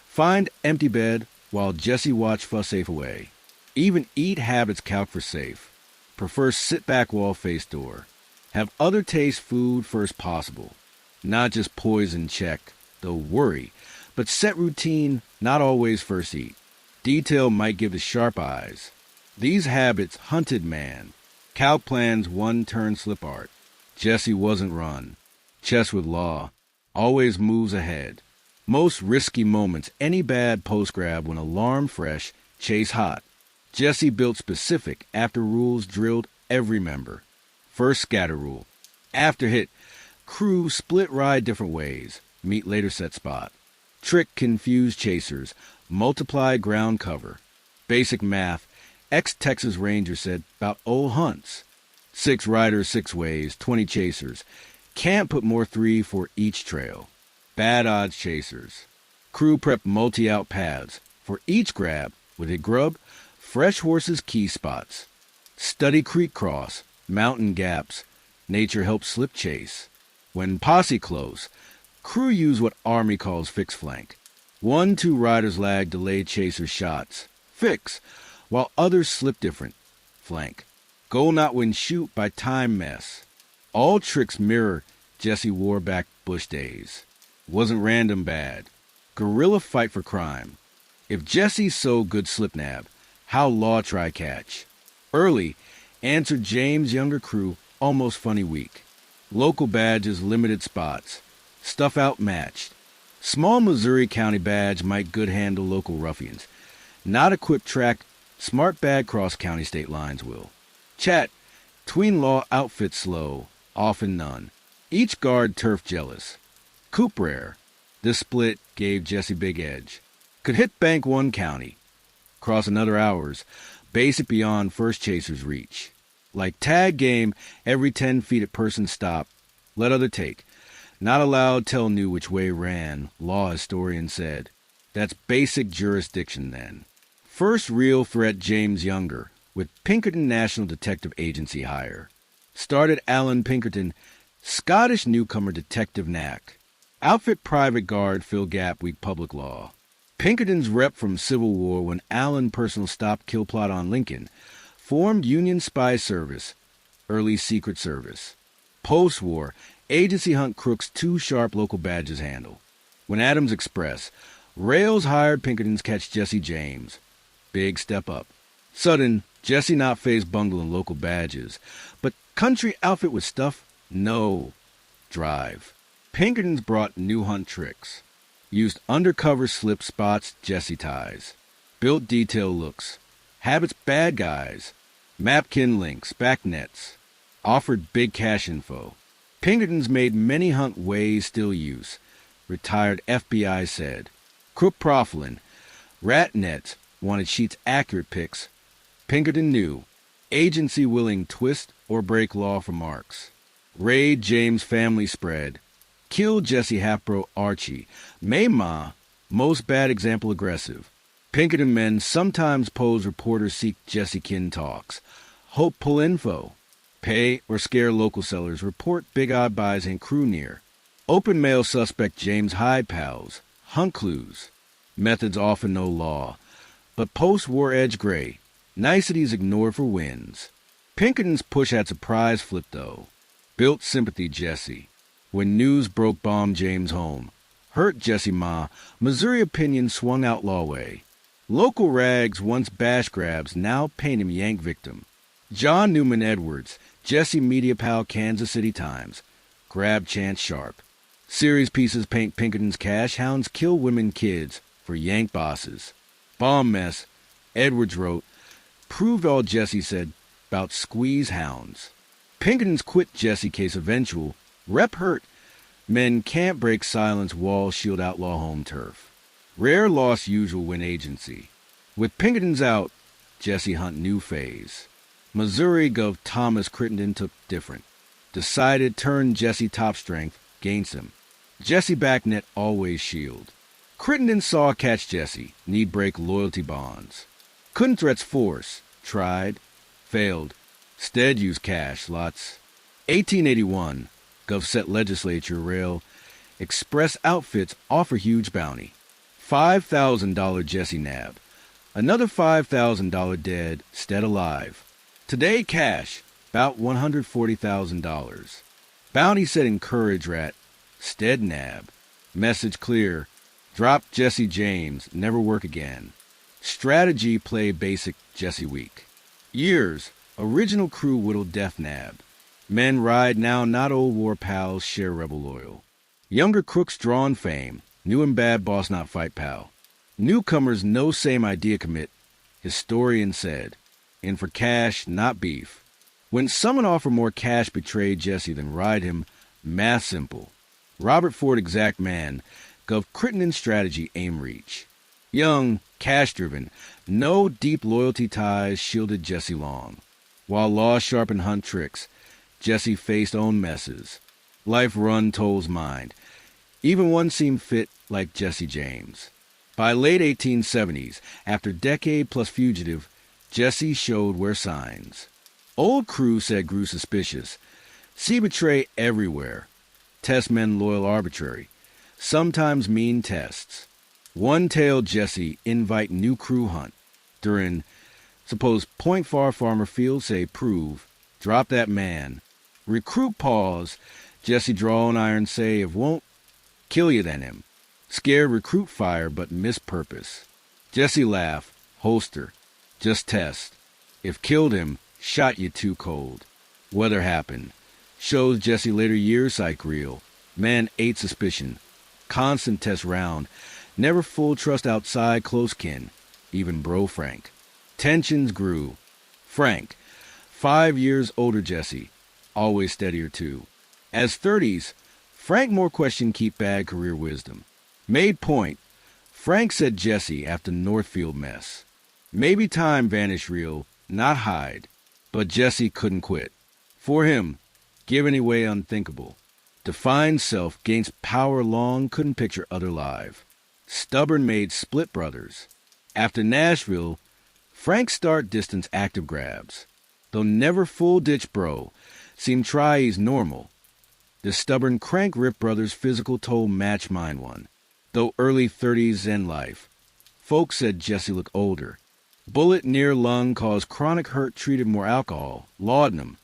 find empty bed while Jesse watch fuss safe away. Even eat habits calc for safe. Prefer sit back wall face door. Have other taste food first possible. Not just poison check, though worry, but set routine, not always first eat. Detail might give the sharp eyes. These habits hunted man. Calc plans one-turn slip art. Jesse wasn't run. Chess with law. Always moves ahead. Most risky moments, any bad post-grab when alarm fresh, chase hot. Jesse built specific after rules drilled every member. First scatter rule. After hit, crew split ride different ways. Meet later set spot. Trick confuse chasers. Multiply ground cover. Basic math. Ex-Texas Ranger said about old hunts. 6 riders 6 ways, 20 chasers. Can't put more 3 for each trail. Bad odds chasers. Crew prep multi-out paths. For each grab, with a grub, fresh horses key spots. Study creek cross, mountain gaps. Nature helps slip chase. When posse close, crew use what Army calls fix flank. 1-2 riders lag delayed chaser shots. Fix, while others slip different. Flank. Goal not win shoot by time mess. All tricks mirror Jesse Warback Bush days. Wasn't random bad. Guerrilla fight for crime. If Jesse's so good slip nab, how Law try catch? Early, answered James' younger crew, almost funny week. Local badges, limited spots. Stuff outmatched. Small Missouri County badge might good handle local ruffians. Not equipped track, smart bad cross county state lines will. Chat, tween law outfit slow, often none. Each guard turf jealous. Coop rare. This split gave Jesse big edge. Could hit bank 1 county. Cross another hours. Basic beyond first chaser's reach. Like tag game, every 10 feet at person stop. Let other take. Not allowed tell knew which way ran, law historian said. That's basic jurisdiction then. First real threat James Younger, with Pinkerton National Detective Agency hire. Started Alan Pinkerton, Scottish newcomer detective knack. Outfit private guard fill gap weak public law. Pinkerton's rep from Civil War when Allen personal stop kill plot on Lincoln. Formed Union Spy Service, early Secret Service. Post-war, agency hunt crooks 2 sharp local badges handle. When Adams Express, Rails hired Pinkerton's catch Jesse James. Big step up. Sudden, Jesse not face bungle in local badges. But country outfit with stuff? No. Drive. Pinkerton's brought new hunt tricks. Used undercover slip spots, Jesse ties. Built detail looks. Habits bad guys. Mapkin links, back nets. Offered big cash info. Pinkerton's made many hunt ways still use. Retired FBI said. Crook Proflin. Rat nets. Wanted sheets accurate picks. Pinkerton knew. Agency willing twist or break law for marks. Raid James family spread. Kill Jesse half-bro Archie. Mayma, most bad example aggressive. Pinkerton men sometimes pose reporters seek Jesse kin talks. Hope pull info. Pay or scare local sellers. Report big odd buys and crew near. Open mail suspect James Hyde pals. Hunt clues. Methods often no law. But post-war edge gray. Niceties ignored for wins. Pinkerton's push had surprise flip though. Built sympathy Jesse. When news broke bomb James home. Hurt Jesse Ma. Missouri opinion swung outlaw way. Local rags once bash grabs now paint him yank victim. John Newman Edwards, Jesse Media Pal Kansas City Times. Grab chance sharp. Series pieces paint Pinkerton's cash hounds kill women kids for yank bosses. Bomb mess, Edwards wrote, proved all Jesse said about squeeze hounds. Pinkerton's quit Jesse case eventual. Rep hurt. Men can't break silence wall shield outlaw home turf. Rare loss usual win agency. With Pinkerton's out, Jesse hunt new phase. Missouri Gov Thomas Crittenden took different. Decided turn Jesse top strength, gains him. Jesse back net always shield. Crittenden saw catch Jesse, need break loyalty bonds. Couldn't threats force, tried, failed. Stead use cash, lots. 1881, Gov set legislature rail. Express outfits offer huge bounty. $5,000 Jesse nab. Another $5,000 dead, stead alive. Today cash, about $140,000. Bounty set encourage rat, Stead nab. Message clear. Drop Jesse James, never work again. Strategy play basic Jesse weak. Years. Original crew whittle death nab. Men ride now not old war pals share rebel loyal. Younger crooks drawn fame. New and bad boss not fight pal. Newcomers no same idea commit. Historian said. In for cash, not beef. When someone offer more cash betray Jesse than ride him, math simple. Robert Ford exact man, gov Crittenden strategy aim reach. Young, cash-driven, no deep loyalty ties shielded Jesse long. While law sharpened hunt tricks, Jesse faced own messes. Life run tolls mind. Even one seemed fit like Jesse James. By late 1870s, after decade plus fugitive, Jesse showed where signs. Old crew said grew suspicious. See betray everywhere. Test men loyal arbitrary. Sometimes mean tests. One-tailed Jesse invite new crew hunt. During, suppose Point Far Farmer Field say prove, drop that man. Recruit pause, Jesse draw on iron say if won't, kill you than him. Scared recruit fire but miss purpose. Jesse laugh, holster, just test. If killed him, shot you too cold. Weather happened. Shows Jesse later years psych real. Man ate suspicion. Constant test round. Never full trust outside close kin. Even bro Frank. Tensions grew. Frank, 5 years older Jesse. Always steadier too. As 30s, Frank more question keep bad career wisdom. Made point. Frank said Jesse after Northfield mess. Maybe time vanish real, not hide. But Jesse couldn't quit. For him, give any way unthinkable. Defined self gains power long, couldn't picture other live. Stubborn made split brothers. After Nashville, Frank start distance active grabs. Though never full ditch bro, seem try he's normal. The stubborn crank rip brothers physical toll match mine one. Though early 30s in life. Folks said Jesse looked older. Bullet near lung caused chronic hurt treated more alcohol, laudanum.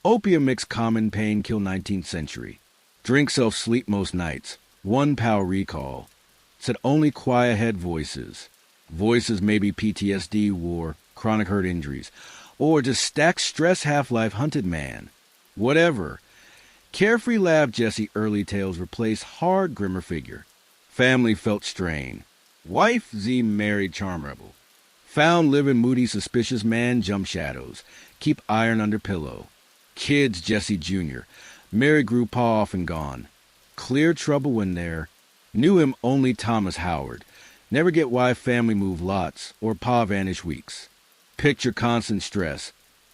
Opium mixed common pain kill 19th century. Drink self sleep most nights. One power recall. Said only quiet head voices. Voices maybe PTSD, war, chronic hurt injuries. Or just stacked stress half-life hunted man. Whatever. Carefree laugh Jesse early tales replaced hard grimmer figure. Family felt strain. Wife Z married charm rebel. Found living moody suspicious man jump shadows. Keep iron under pillow. Kids Jesse Jr. Mary grew paw off and gone. Clear trouble when there. Knew him only Thomas Howard. Never get why family move lots or pa vanish weeks. Picture constant stress.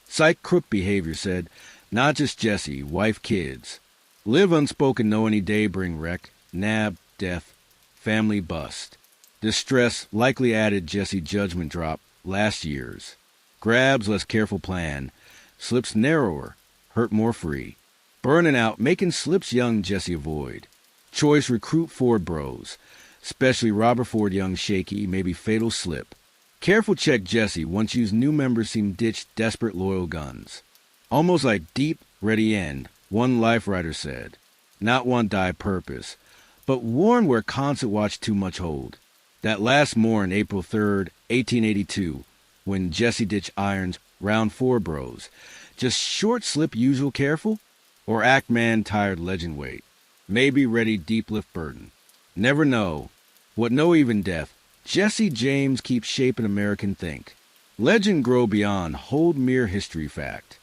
Psych crook behavior said, not just Jesse, wife, kids. Live unspoken know any day bring wreck, nab, death, family bust. Distress likely added Jesse judgment drop last year's. Grabs less careful plan. Slips narrower, hurt more free. Burning out, making slips young Jesse avoid. Choice recruit Ford bros. Especially Robert Ford young shaky, maybe fatal slip. Careful check Jesse once used new members seem ditched desperate loyal guns. Almost like deep, ready end, one life writer said. Not one die purpose, but warn where concert watch too much hold. That last morn, April 3rd, 1882, when Jesse ditched irons, round 4 bros. Just short slip usual careful? Or act man tired legend wait? Maybe ready deep lift burden. Never know. What no even death, Jesse James keeps shaping American think. Legend grow beyond hold mere history fact.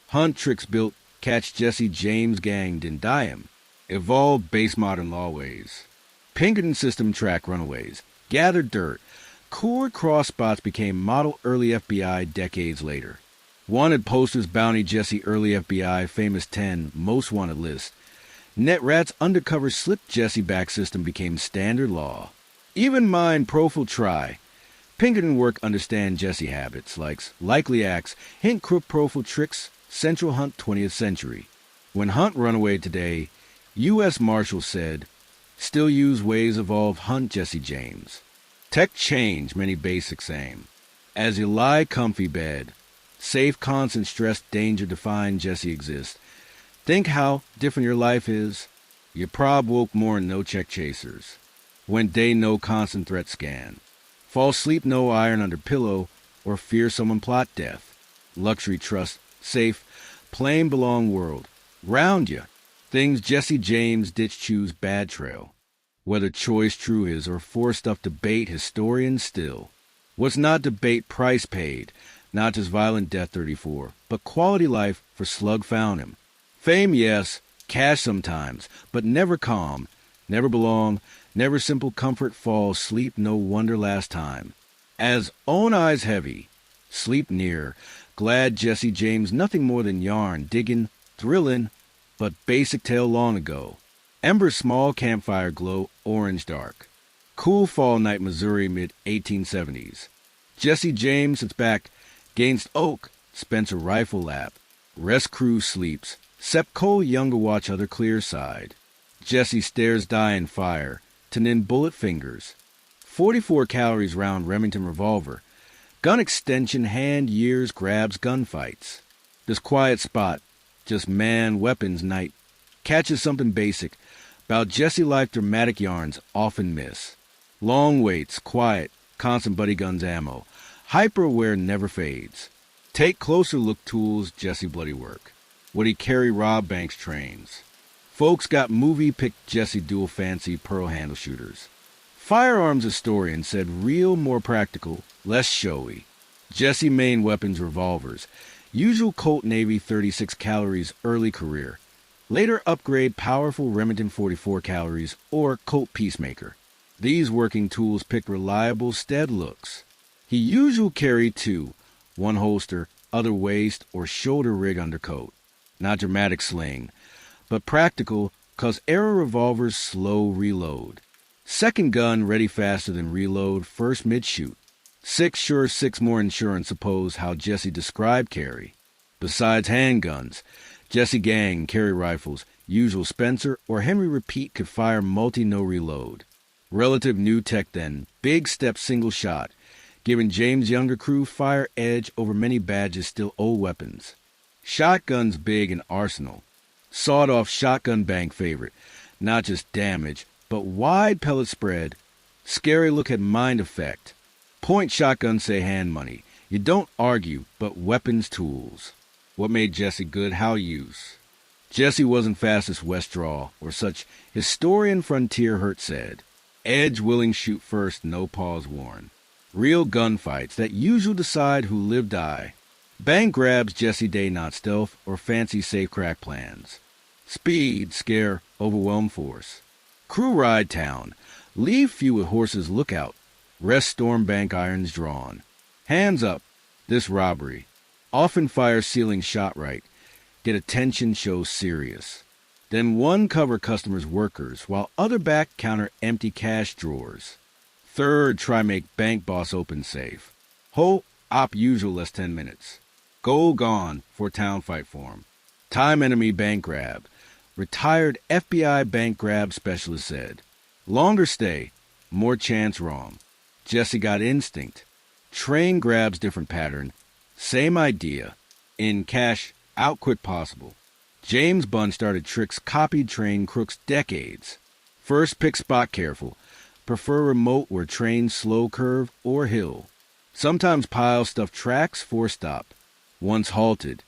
Hunt tricks built, catch Jesse James gang didn't die him. Evolved base modern law ways. Pinkerton system track runaways. Gathered dirt. Core cross spots became model early FBI decades later. Wanted posters bounty Jesse early FBI famous 10 most wanted list. Net rats undercover slip Jesse back system became standard law. Even mine profile try. Pinkerton work understand Jesse habits, likes likely acts, hint crook profile tricks, central hunt 20th century. When Hunt runaway today, U.S. Marshal said, still use ways evolve hunt Jesse James. Tech change many basics aim. As you lie comfy bed, safe constant stress danger define Jesse exist. Think how different your life is. Your prob woke morn no check chasers. Went day no constant threat scan. Fall sleep no iron under pillow or fear someone plot death. Luxury trust, safe, plain belong world. Round ya, things Jesse James ditch choose bad trail. Whether choice true is or forced up debate historians still. What's not debate price paid, not just violent death 34, but quality life for slug found him. Fame, yes, cash sometimes, but never calm, never belong, never simple comfort fall, sleep no wonder last time. As own eyes heavy, sleep near, glad Jesse James nothing more than yarn, diggin', thrillin', but basic tale long ago. Ember small campfire glow, orange dark. Cool fall night Missouri mid-1870s. Jesse James sits back, gainst oak, Spencer rifle lap. Rest crew sleeps, Sep Cole younger watch other clear side. Jesse stares dying fire, Tanin bullet fingers. 44 calories round Remington revolver. Gun extension hand years grabs gunfights. This quiet spot, just man weapons night. Catches something basic, about Jesse life dramatic yarns often miss. Long waits, quiet, constant buddy guns ammo. Hyper-aware never fades. Take closer look tools, Jesse bloody work. Would he carry rob banks trains? Folks got movie picked Jesse dual fancy pearl handle shooters. Firearms historian said real more practical, less showy. Jesse main weapons revolvers. Usual Colt Navy 36 calories early career. Later upgrade powerful Remington 44 calories or Colt Peacemaker. These working tools picked reliable stead looks. He usual carry two, one holster, other waist or shoulder rig undercoat. Not dramatic sling, but practical 'cause era revolvers slow reload. Second gun ready faster than reload, first mid-shoot. 6 sure 6 more insurance suppose how Jesse described carry. Besides handguns, Jesse gang carry rifles, usual Spencer or Henry Repeat could fire multi-no reload. Relative new tech then, big step single shot, giving James' younger crew fire edge over many badges still old weapons. Shotguns big in arsenal. Sawed-off shotgun bank favorite, not just damage, but wide pellet spread. Scary look at mind effect. Point shotgun say hand money. You don't argue, but weapons tools. What made Jesse good? How use? Jesse wasn't fastest west draw, or such historian frontier hurt said. Edge willing shoot first, no pause worn. Real gunfights that usual decide who live die. Bang grabs Jesse day not stealth or fancy safe crack plans. Speed, scare, overwhelm force. Crew ride town. Leave few with horses lookout. Rest storm bank irons drawn. Hands up. This robbery. Often fire ceiling shot right. Get attention shows serious. Then one cover customers' workers, while other back counter empty cash drawers. Third try make bank boss open safe. Whole op usual less 10 minutes. Goal gone for town fight form. Time enemy bank grab. Retired FBI bank grab specialist said. Longer stay, more chance wrong. Jesse got instinct. Train grabs different pattern. Same idea. In cash, out quick possible. James Bunn started tricks copied train crooks decades. First pick spot careful. Prefer remote where trains slow curve or hill. Sometimes pile stuff tracks for stop. Once halted.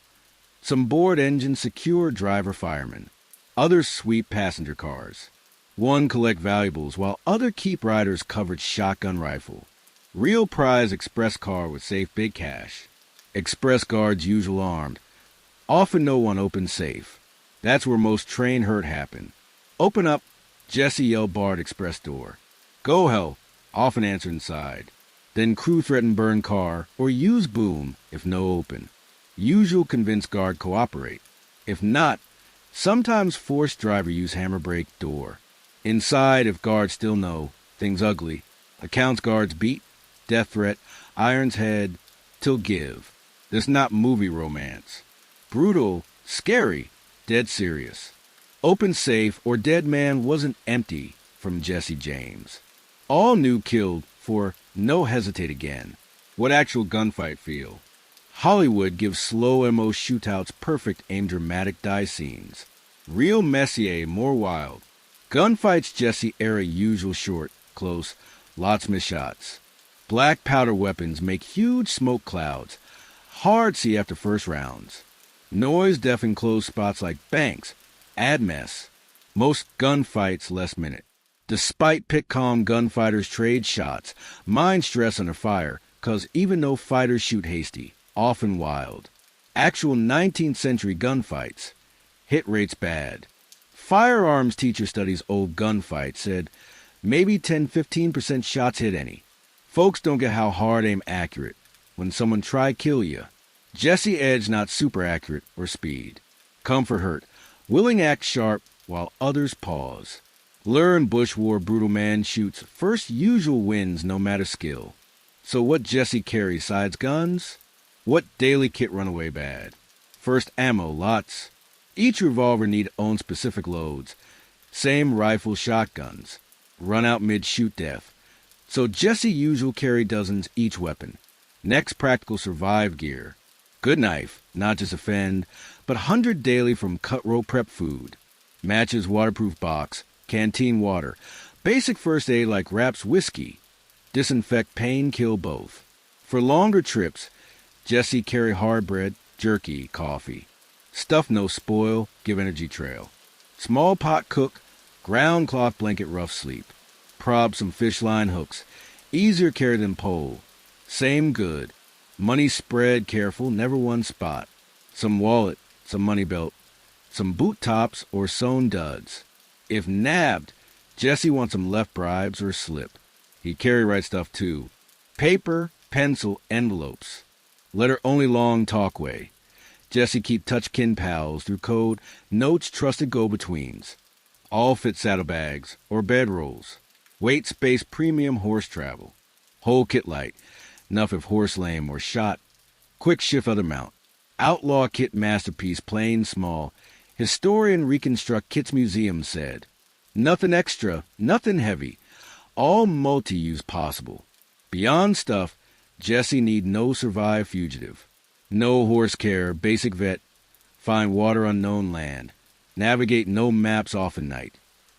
Some board engine secure driver firemen. Others sweep passenger cars. One collect valuables while other keep riders covered shotgun rifle. Real prize express car with safe big cash. Express guards usual armed. Often no one opens safe. That's where most train hurt happen. Open up, Jesse yelled barred express door. Go hell, often answer inside. Then crew threaten burn car or use boom if no open. Usual convince guard cooperate. If not, sometimes force driver use hammer break door. Inside if guards still know, things ugly. Accounts guards beat, death threat, irons head, till give. This not movie romance. Brutal, scary, dead serious. Open safe or dead man wasn't empty from Jesse James. All knew killed for no hesitate again. What actual gunfight feel? Hollywood gives slow MO shootouts perfect aim dramatic die scenes. Real Messier more wild. Gunfights Jesse era usual short, close, lots miss shots. Black powder weapons make huge smoke clouds. Hard see after first rounds. Noise deafen close spots like banks. Add mess. Most gunfights less minute. Despite pick calm gunfighters trade shots, mind stress under fire, 'cause even though fighters shoot hasty, often wild. Actual 19th century gunfights. Hit rates bad. Firearms teacher studies old gunfights said maybe 10-15% shots hit any. Folks don't get how hard aim accurate. When someone try kill you. Jesse edge not super accurate or speed. Comfort hurt. Willing act sharp while others pause. Learn bush war brutal man shoots first usual wins no matter skill. So what Jesse carries sides guns? What daily kit run away bad? First ammo lots. Each revolver need own specific loads. Same rifle shotguns. Run out mid shoot death. So Jesse usual carry dozens each weapon. Next practical survive gear. Good knife, not just offend, but 100 daily from cut row prep food. Matches waterproof box, canteen water. Basic first aid like wraps whiskey. Disinfect pain, kill both. For longer trips, Jesse carry hard bread, jerky, coffee. Stuff no spoil, give energy trail. Small pot cook, ground cloth blanket rough sleep. Prob some fish line hooks. Easier carry than pole. Same good. Money spread careful, never one spot. Some wallet, some money belt. Some boot tops or sewn duds. If nabbed, Jesse wants some left bribes or slip. He carry right stuff too. Paper, pencil, envelopes. Letter only long talkway. Jesse keep touch kin pals through code, notes trusted go-betweens. All fit saddlebags or bedrolls. Weight space premium horse travel. Whole kit light. Enough if horse lame or shot. Quick shift other mount. Outlaw kit masterpiece plain small. Historian reconstruct kit's museum said. Nothing extra, nothing heavy. All multi-use possible. Beyond stuff, Jesse need no survive fugitive. No horse care, basic vet. Find water unknown land. Navigate no maps often night.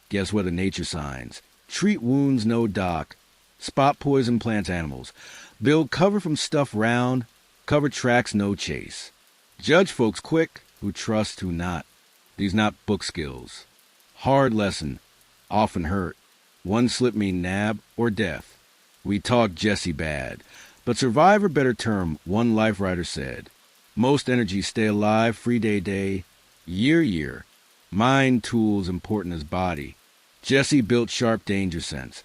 Guess weather nature signs. Treat wounds no doc. Spot poison plant animals. Build cover from stuff round. Cover tracks no chase. Judge folks quick, who trust, who not. These not book skills. Hard lesson, often hurt. One slip mean nab or death. We talk Jesse bad, but survivor better term, one life writer said. Most energy stay alive, free day, year. Mind tools important as body. Jesse built sharp danger sense.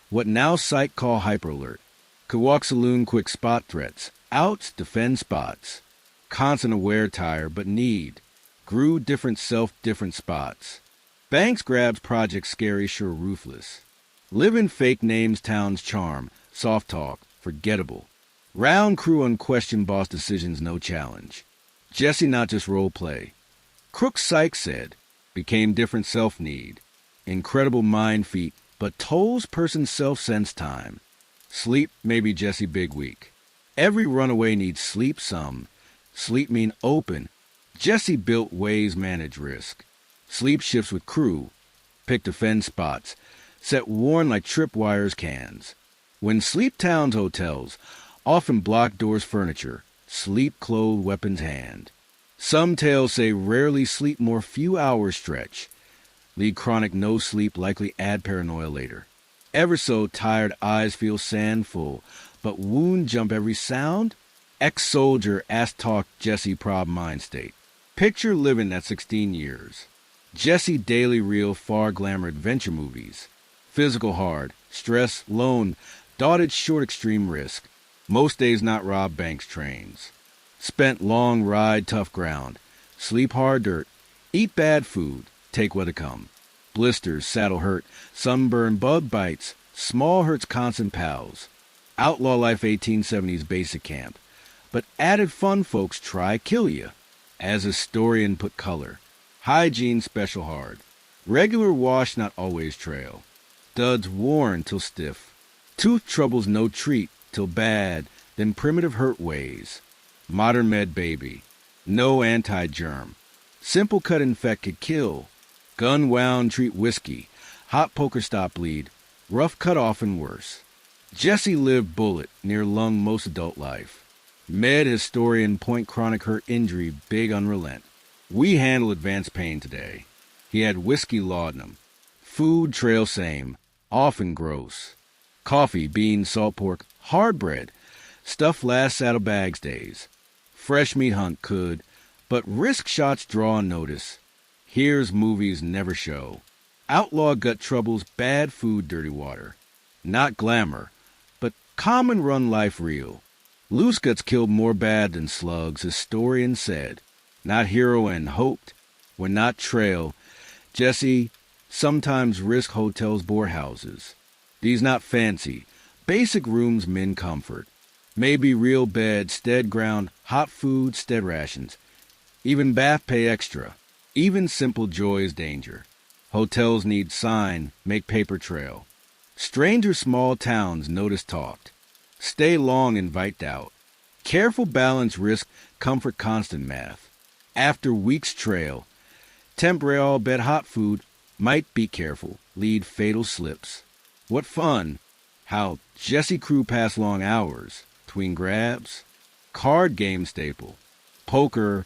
What now psych call hyper alert. Could walk saloon quick spot threats. Outs defend spots. Constant aware tire, but need. Grew different self, different spots. Banks grabs project scary, sure ruthless. Live in fake names, towns charm. Soft talk, forgettable. Round crew unquestioned boss decisions, no challenge. Jesse not just role play. Crook Psych said, became different self need. Incredible mind feat, but tolls person self sense time. Sleep maybe Jesse big week. Every runaway needs sleep some. Sleep mean open. Jesse built ways manage risk. Sleep shifts with crew. Pick defend spots. Set worn like tripwires cans. When sleep towns hotels, often block doors furniture. Sleep clothed weapons hand. Some tales say rarely sleep more few hours stretch. Lead chronic no sleep likely add paranoia later. Ever so tired eyes feel sand full, but wound jump every sound? Ex-soldier ask talk Jesse prob mind state. Picture living at 16 years. Jesse daily reel far glamour adventure movies. Physical hard, stress, lone, dotted short extreme risk. Most days not rob banks trains. Spent long ride tough ground. Sleep hard dirt. Eat bad food. Take what it come. Blisters, saddle hurt, sunburn, bug bites. Small hurts constant pals. Outlaw life 1870s basic camp. But added fun folks try kill ya. As historian put color. Hygiene special hard. Regular wash not always trail. Duds worn till stiff. Tooth troubles no treat till bad, then primitive hurt ways. Modern med baby. No anti-germ. Simple cut infect could kill. Gun wound treat whiskey. hot poker stop bleed, rough cut off and worse. Jesse lived bullet, near lung most adult life. Med historian point chronic hurt injury big unrelent. We handle advanced pain today. He had whiskey laudanum. Food trail same, often gross. Coffee, beans, salt pork, hard bread. Stuff last saddlebags days. Fresh meat hunt could, but risk shots draw notice. Here's movies never show. Outlaw gut troubles, bad food, dirty water. Not glamour, but common run life real. Loose guts killed more bad than slugs, historian said. Not hero and hoped, when not trail. Jesse sometimes risk hotels bore houses. These not fancy, basic rooms men comfort. Maybe real bed, stead ground, hot food, stead rations. Even bath pay extra. Even simple joy is danger. Hotels need sign, make paper trail. Stranger small towns notice talked. Stay long invite doubt. Careful balance risk, comfort constant math. After weeks trail. Temporary all bed hot food, might be careful, lead fatal slips. What fun! How Jesse crew pass long hours, tween grabs. Card game staple. Poker,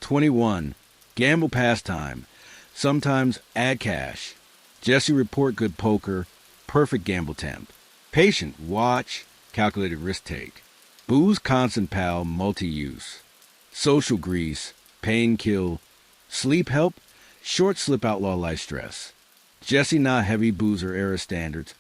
21, gamble pastime. Sometimes add cash. Jesse report good poker, perfect gamble temp. Patient watch, calculated risk take. Booze constant pal, multi-use. Social grease, pain kill. Sleep help, short slip outlaw life stress. Jesse not heavy boozer era standards,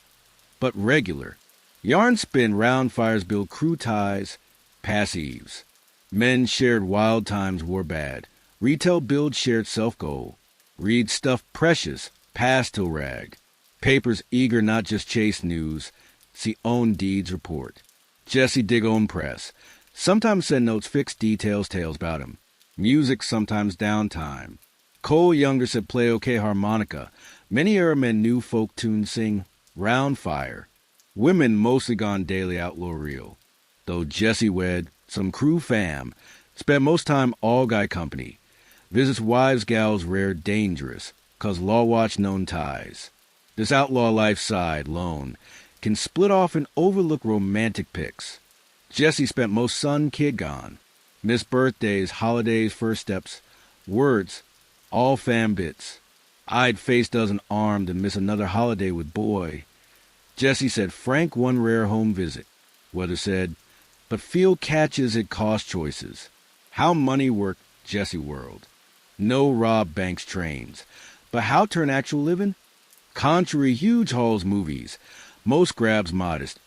but regular. Yarn spin round fires build crew ties, passives. Men shared wild times war bad. Retail build shared self-goal. Read stuff precious, pass till rag. Papers eager not just chase news, see own deeds report. Jesse dig own press. Sometimes send notes fixed details tales about him. Music sometimes downtime. Cole Younger said play okay harmonica. Many era men new folk tunes sing round fire. Women mostly gone daily outlaw reel. Though Jesse wed, some crew fam. Spent most time all guy company. Visits wives gals rare dangerous, 'cause law watch known ties. This outlaw life side, lone, can split off and overlook romantic pics. Jesse spent most son kid gone. Missed birthdays, holidays, first steps, words, all fam bits. I'd face dozen armed and miss another holiday with boy. Jesse said Frank one rare home visit. Weather said, but field catches it cost choices. How money worked Jesse world. No rob banks trains. But how turn actual living? Contrary huge hauls movies. Most grabs modest.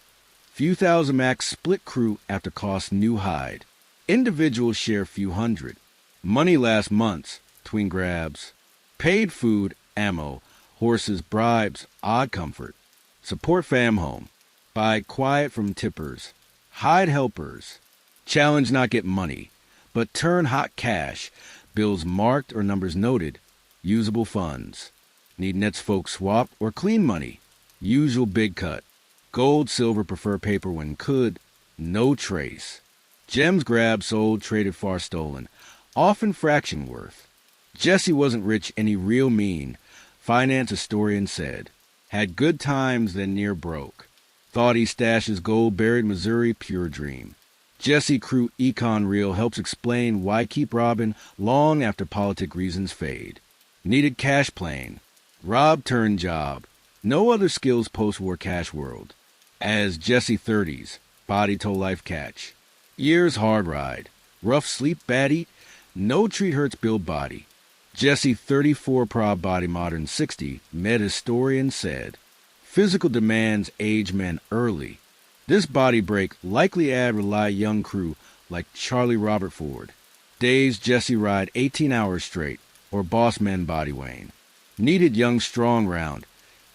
Few thousand max split crew after cost new hide. Individuals share few hundred. Money lasts months, tween grabs. Paid food, ammo, horses, bribes, odd comfort. Support fam home. Buy quiet from tippers. Hide helpers. Challenge not get money, but turn hot cash. Bills marked or numbers noted. Usable funds. Need nets folks swap or clean money. Usual big cut. Gold, silver, prefer paper when could. No trace. Gems grabbed, sold, traded, far stolen. Often fraction worth. Jesse wasn't rich any real mean. Finance historian said. Had good times then near broke. Thought he stashes gold buried Missouri pure dream. Jesse crew econ reel helps explain why keep robbing long after politic reasons fade. Needed cash plane. Rob turn job. No other skills post-war cash world. As Jesse 30s, body to life catch. Years hard ride. Rough sleep, bad eat. No treat hurts build body. Jesse 34 proud body modern 60, med historian said. Physical demands age men early. This body break likely add rely young crew like Charlie Robert Ford. Days Jesse ride 18 hours straight, or boss men body wane. Needed young strong round,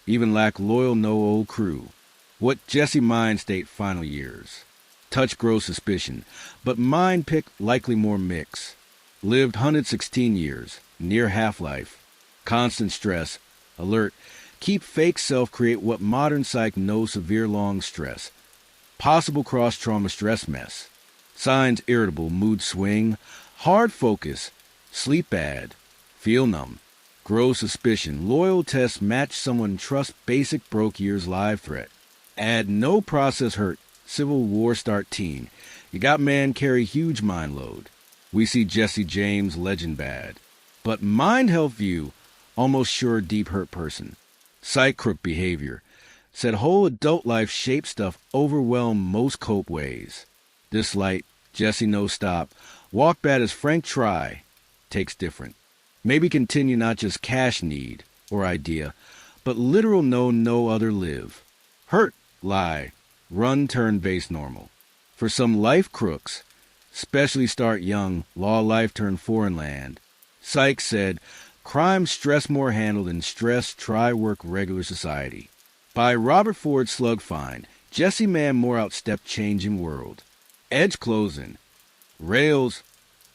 even lack loyal no old crew. What Jesse mind state final years. Touch grows suspicion, but mind pick likely more mix. Lived 116 years, near half-life. Constant stress, alert, keep fake self create what modern psych knows severe long stress. Possible cross-trauma stress mess. Signs irritable, mood swing, hard focus, sleep bad, feel numb. Grow suspicion. Loyal tests match someone trust basic broke years live threat. Add no process hurt. Civil War start teen. You got man carry huge mind load. We see Jesse James legend bad. But mind health view, almost sure deep hurt person. Psych crook behavior. Said whole adult life shape stuff overwhelm most cope ways. This light, Jesse no stop. Walk bad as Frank try. Takes different. Maybe continue not just cash need or idea, but literal no other live. Hurt, lie, run turn base normal. For some life crooks, especially start young, law life turn foreign land. Psych said, crime stress more handled than stress try work regular society. By Robert Ford Slug Find, Jesse Man more outstep changing world. Edge closing. Rails,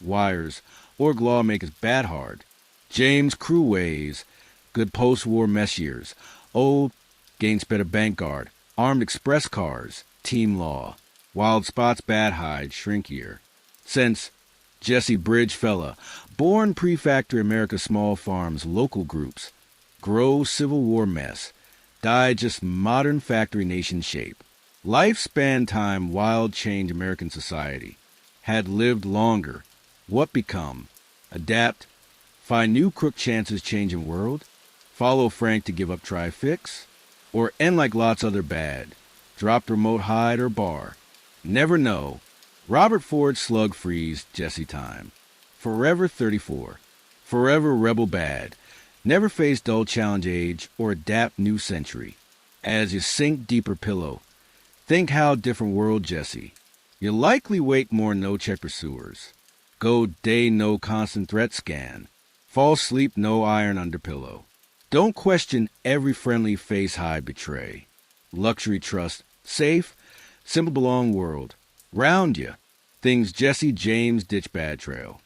wires, org lawmakers bad hard. James crew ways. Good post-war mess years. Old, gains better bank guard. Armed express cars. Team law. Wild spots bad hide. Shrink year. Since Jesse Bridge fella. Born pre-factory America small farms. Local groups. Grow Civil War mess. Die just modern factory nation shape. Lifespan time wild change American society. Had lived longer. What become? Adapt. Find new crook chances changing world. Follow Frank to give up try fix. Or end like lots other bad. Dropped remote hide or bar. Never know. Robert Ford Slug Freeze Jesse time. Forever 34. Forever rebel bad. Never face dull challenge age or adapt new century. As you sink deeper pillow. Think how different world Jesse. You likely wake more no-check pursuers. Go day no constant threat scan. Fall sleep no iron under pillow. Don't question every friendly face hide betray. Luxury trust. Safe. Simple belong world. Round you. Things Jesse James ditch bad trail.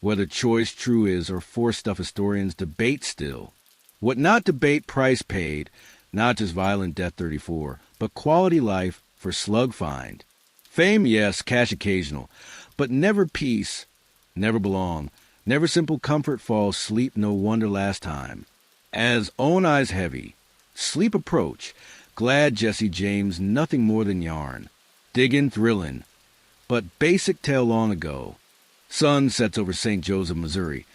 Whether choice true is or forced stuff historians debate still. What not debate price paid. Not just violent death 34. But quality life for slug find. Fame, yes, cash occasional, but never peace, never belong, never simple comfort fall, sleep no wonder last time. As own eyes heavy, sleep approach, glad Jesse James nothing more than yarn, diggin' thrillin', but basic tale long ago. Sun sets over St. Joseph, Missouri,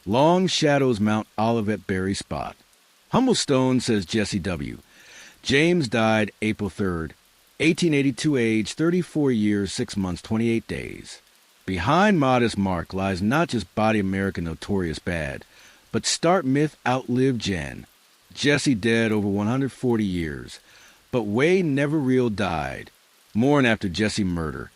long shadows mount Olivet Berry spot. Humble stone, says Jesse W. James died April 3rd, 1882 age, 34 years, 6 months, 28 days. Behind modest mark lies not just body America notorious bad, but start myth outlived Jen. Jesse dead over 140 years, but Way never real died. Mourn after Jesse murder.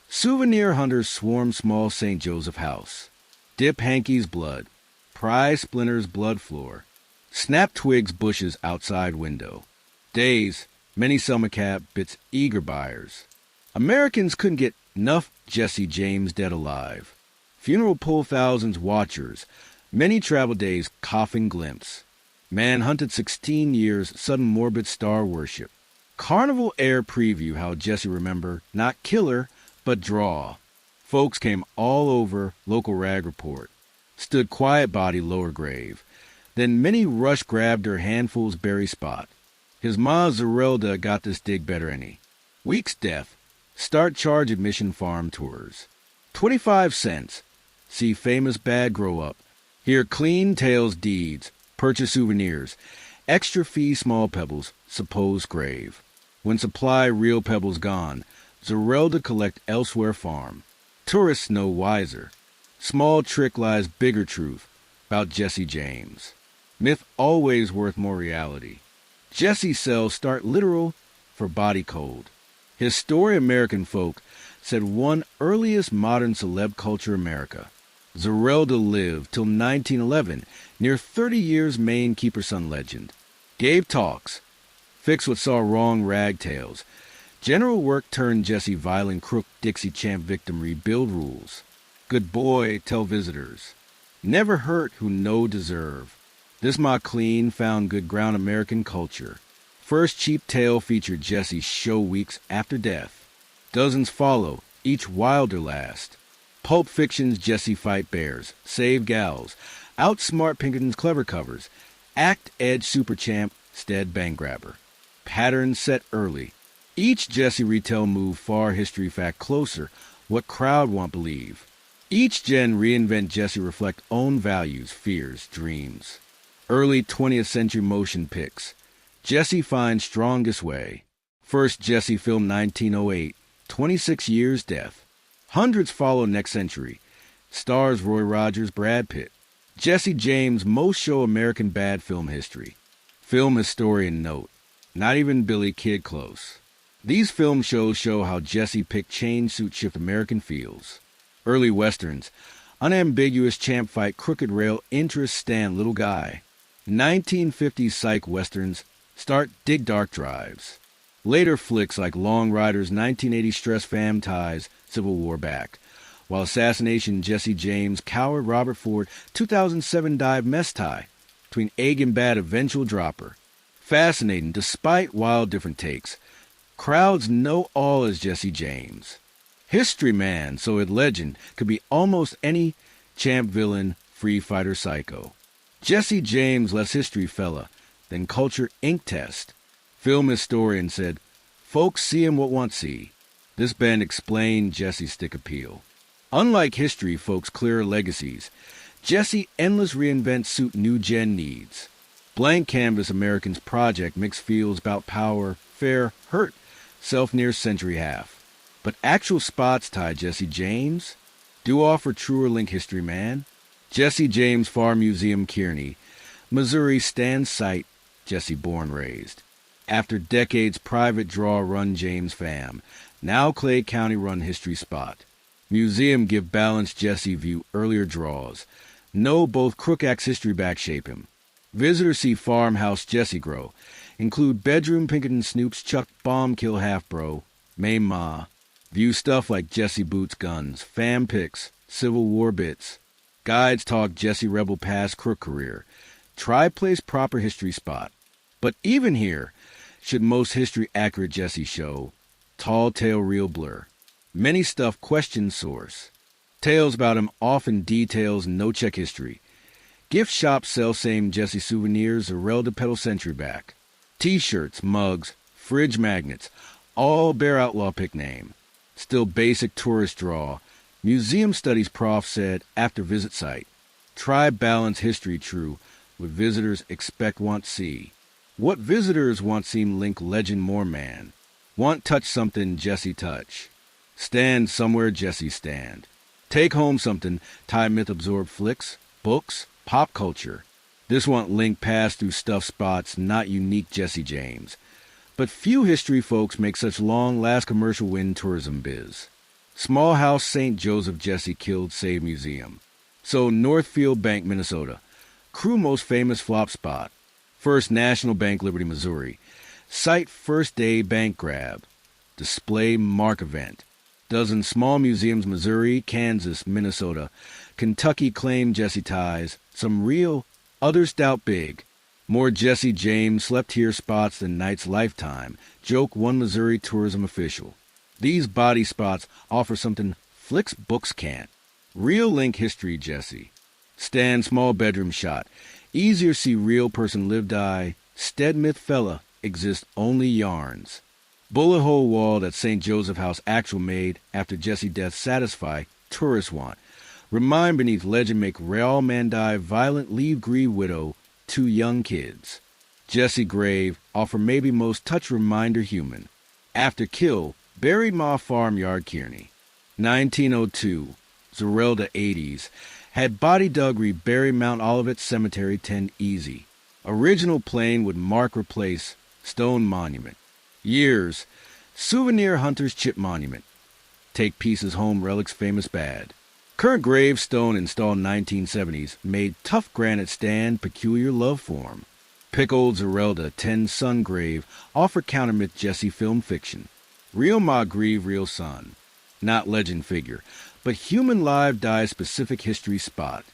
Souvenir hunters swarm small St. Joseph house. Dip hanky's blood. Pry splinters blood floor. Snap twigs bushes outside window. Days. Many summer cap bits eager buyers. Americans couldn't get enough Jesse James dead alive. Funeral pull thousands watchers. Many travel days coughing glimpse. Man hunted 16 years, sudden morbid star worship. Carnival air preview how Jesse remember, not killer, but draw. Folks came all over, local rag report. Stood quiet body lower grave. Then many rush grabbed her handfuls berry spot. His ma Zerelda got this dig better any. Week's death. Start charge admission farm tours. 25 cents. See famous bad grow up. Hear clean tales deeds. Purchase souvenirs. Extra fee small pebbles. Suppose grave. When supply real pebbles gone. Zerelda collect elsewhere farm. Tourists no wiser. Small trick lies bigger truth. About Jesse James. Myth always worth more reality. Jesse cells start literal for body cold. His story American folk said one earliest modern celeb culture America. Zerelda lived till 1911, near 30 years Maine keeper son legend. Gave talks, fixed what saw wrong ragtails. General work turned Jesse violent crook Dixie champ victim rebuild rules. Good boy tell visitors. Never hurt who no deserve. This my clean found good ground American culture. First cheap tale featured Jesse show weeks after death. Dozens follow, each wilder last. Pulp fiction's Jesse fight bears, save gals. Outsmart Pinkerton's clever covers. Act Edge Super Champ, Stead Bank Grabber. Pattern set early. Each Jesse retell move far history fact closer, what crowd want believe. Each gen reinvent Jesse reflect own values, fears, dreams. Early 20th century motion picks. Jesse finds strongest way. First Jesse film 1908, 26 years death. Hundreds follow next century. Stars Roy Rogers, Brad Pitt. Jesse James most show American bad film history. Film historian note. Not even Billy Kid close. These film shows show how Jesse picked change suit shift American feels. Early westerns. Unambiguous champ fight crooked rail interest stand little guy. 1950s psych westerns start dig dark drives. Later flicks like Long Riders 1980 stress fam ties Civil War back. While assassination Jesse James coward Robert Ford 2007 dive mess tie between egg and bad eventual dropper. Fascinating despite wild different takes. Crowds know all as Jesse James. History man, so it legend, could be almost any champ villain, free fighter psycho. Jesse James less history fella than culture ink test. Film historian said, folks see him what want see. This band explained Jesse's stick appeal. Unlike history folks' clearer legacies, Jesse endless reinvent suit new gen needs. Blank canvas Americans project mixed feels about power, fair, hurt, self near century half. But actual spots tie Jesse James do offer truer link history man. Jesse James Farm Museum Kearney, Missouri stands site Jesse born raised. After decades private draw run James fam, now Clay County run history spot. Museum give balanced Jesse view earlier draws. Know both Crook Axe history back shape him. Visitors see farmhouse Jesse grow. Include bedroom Pinkerton Snoops Chuck bomb kill half bro, May Ma. View stuff like Jesse Boots guns, fam pics, Civil War bits. Guides talk Jesse Rebel past Crook career. Try place proper history spot. But even here, should most history accurate Jesse show, tall tale real blur. Many stuff question source. Tales about him often details no check history. Gift shops sell same Jesse souvenirs or rel to pedal century back. T-shirts, mugs, fridge magnets, all bear Outlaw pick name. Still basic tourist draw. Museum studies prof said after visit site. Try balance history true with visitors expect want see. What visitors want seem link legend more man. Want touch something Jesse touch. Stand somewhere Jesse stand. Take home something tie myth absorb flicks, books, pop culture. This want link pass through stuff spots not unique Jesse James. But few history folks make such long last commercial win tourism biz. Small house St. Joseph Jesse killed save museum. So Northfield Bank, Minnesota. Crew most famous flop spot. First National Bank, Liberty, Missouri. Site first day bank grab. Display mark event. Dozen small museums, Missouri, Kansas, Minnesota. Kentucky claim Jesse ties. Some real, others doubt big. More Jesse James slept here spots than Knight's lifetime. Joke one Missouri tourism official. These body spots offer something flicks books can't. Real link history Jesse. Stand small bedroom shot. Easier see real person live die. Stead myth fella exist only yarns. Bullet hole wall that St. Joseph House actual made after Jesse death satisfy tourist want. Remind beneath legend make real man die violent leave grieve widow 2 young kids. Jesse grave offer maybe most touch reminder human. After kill buried ma farmyard Kearney. 1902 Zerelda 80s had body dug rebury Mount Olivet Cemetery 10 easy. Original plane would mark replace stone monument. Years souvenir hunter's chip monument. Take pieces home relics famous bad. Current gravestone installed 1970s made tough granite stand peculiar love form. Pickled Zerelda 10 sun grave offer countermyth Jesse film fiction. Real ma grieve real son. Not legend figure, but human live die specific history spot.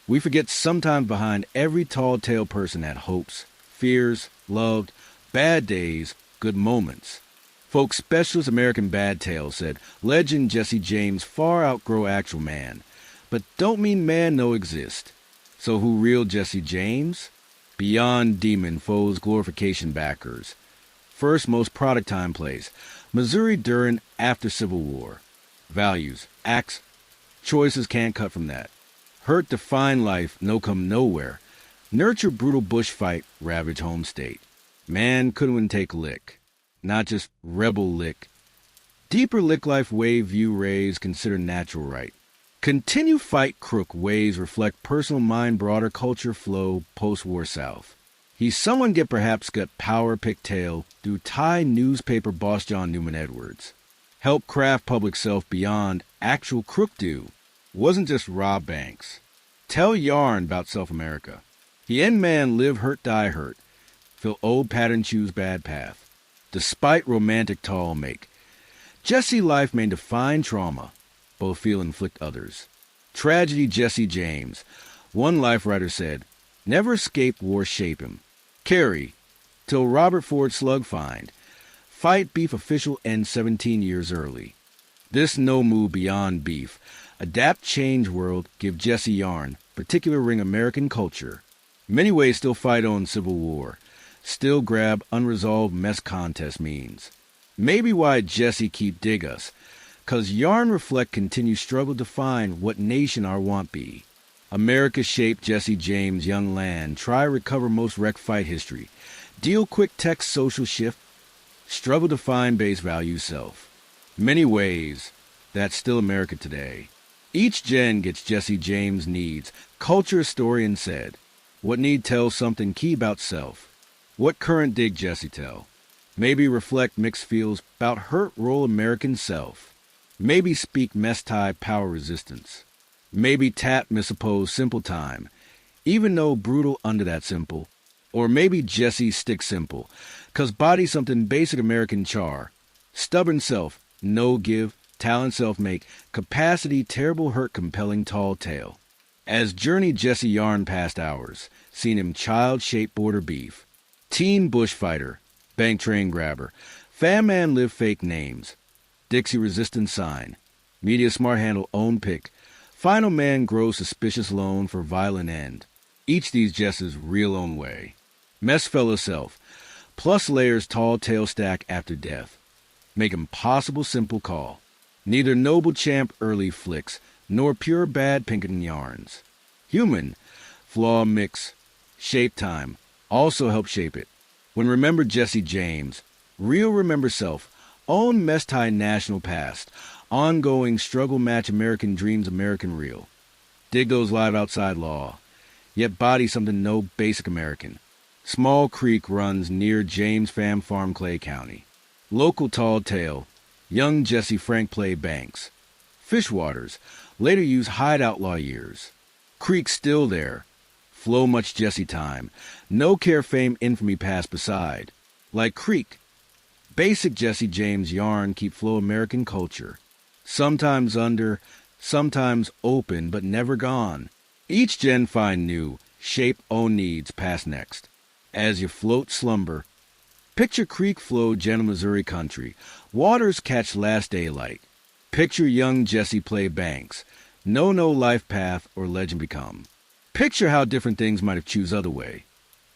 We forget sometimes behind every tall tale person had hopes, fears, loved, bad days, good moments. Folks specialist American Bad Tale said legend Jesse James far outgrow actual man, but don't mean man no exist. So who real Jesse James? Beyond Demon foes glorification backers. First most product time plays. Missouri during after Civil War. Values, acts, choices can't cut from that. Hurt define life, no come nowhere. Nurture brutal bush fight, ravage home state. Man couldn't take lick. Not just rebel lick. Deeper lick life wave view rays consider natural right. Continue fight crook ways reflect personal mind broader culture flow post-war South. He's someone get perhaps got power pigtail do tie newspaper boss John Newman Edwards. Help craft public self beyond actual crook do. Wasn't just rob banks. Tell yarn about Self America. He end man live hurt die hurt. Fill old pattern choose bad path. Despite romantic tall make. Jesse life may define trauma. Both feel inflict others. Tragedy Jesse James. One life writer said, never escape war shape him. Carry, till Robert Ford slug find. Fight beef official end 17 years early. This no move beyond beef. Adapt change world, give Jesse yarn, particular ring American culture. Many ways still fight on Civil War. Still grab unresolved mess contest means. Maybe why Jesse keep dig us. 'Cause yarn reflect continue struggle to find what nation our want be. America shaped Jesse James young land, try recover most wreck fight history. Deal quick text social shift, struggle to find base value self. Many ways, that's still America today. Each gen gets Jesse James needs, culture historian said. What need tell something key about self? What current dig Jesse tell? Maybe reflect mixed feels about hurt role American self. Maybe speak mess tie power resistance. Maybe tap misoppose simple time, even though brutal under that simple. Or maybe Jesse stick simple, 'cause body something basic American char. Stubborn self, no give, talent self make, capacity terrible hurt compelling tall tale. As journey Jesse yarn past hours, seen him child-shaped border beef. Teen bushfighter, bank train grabber, fam man live fake names. Dixie resistance sign. Media smart handle own pick. Final man grows suspicious loan for violent end. Each these Jesses real own way. Mess fellow self. Plus layers tall tail stack after death. Make impossible simple call. Neither noble champ early flicks, nor pure bad Pinkerton yarns. Human. Flaw mix. Shape time. Also help shape it. When remember Jesse James. Real remember self. Own mess tie national past. Ongoing struggle match American dreams American real. Dig those live outside law. Yet body something no basic American. Small creek runs near James Fam Farm Clay County. Local tall tale. Young Jesse Frank play banks. Fishwaters. Later use hide outlaw years. Creek still there. Flow much Jesse time. No care fame infamy pass beside. Like creek. Basic Jesse James yarn keep flow American culture. Sometimes under, sometimes open, but never gone. Each gen find new, shape own needs, pass next. As you float slumber, picture creek flow gentle Missouri country. Waters catch last daylight. Picture young Jesse play banks. No life path or legend become. Picture how different things might have choose other way.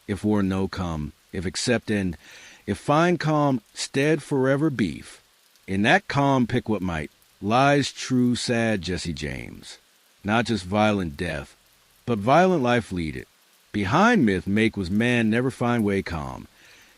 If war no come, if accept end, if find calm, stead forever beef. In that calm pick what might, lies true sad Jesse James. Not just violent death, but violent life lead it. Behind myth make was man never find way calm.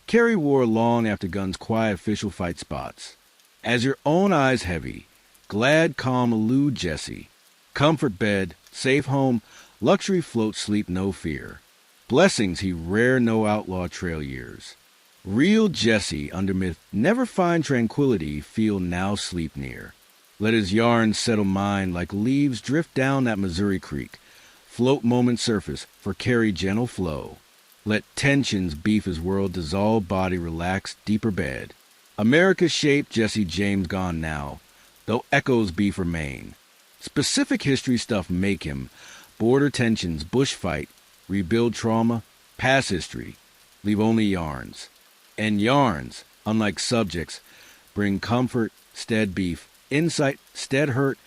Carry war long after guns quiet official fight spots. As your own eyes heavy, glad calm elude Jesse. Comfort bed, safe home, luxury float sleep no fear. Blessings he rare no outlaw trail years. Real Jesse under myth never find tranquility feel now sleep near. Let his yarn settle mind like leaves drift down that Missouri creek. Float moment surface for carry gentle flow. Let tensions beef his world dissolve body relax deeper bed. America's shape Jesse James gone now, though echoes beef remain. Specific history stuff make him. Border tensions, bush fight, rebuild trauma, past history, leave only yarns. And yarns, unlike subjects, bring comfort, stead beef, insight, stead hurt,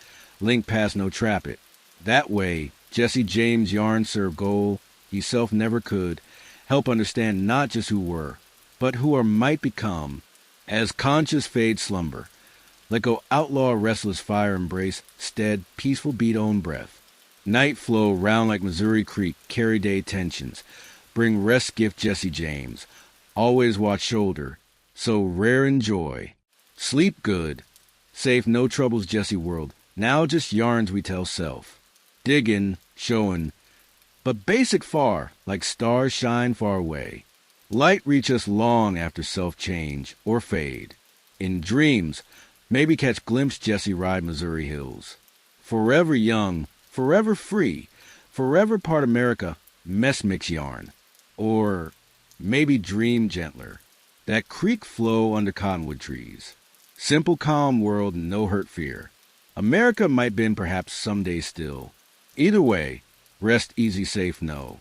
link past no trap it. That way, Jesse James' yarn serve goal, he self never could, help understand not just who were, but who are might become, as conscious fade slumber. Let go outlaw restless fire embrace, stead, peaceful beat own breath. Night flow round like Missouri Creek, carry day tensions. Bring rest gift Jesse James. Always watch shoulder, so rare in joy. Sleep good. Safe, no troubles Jesse world. Now just yarns we tell self. Diggin', showin', but basic far, like stars shine far away. Light reach us long after self-change or fade. In dreams, maybe catch glimpse Jesse ride Missouri hills. Forever young, forever free, forever part America, mess mix yarn. Or maybe dream gentler. That creek flow under cottonwood trees. Simple calm world, no hurt fear. America might been perhaps someday still. Either way, rest easy safe no.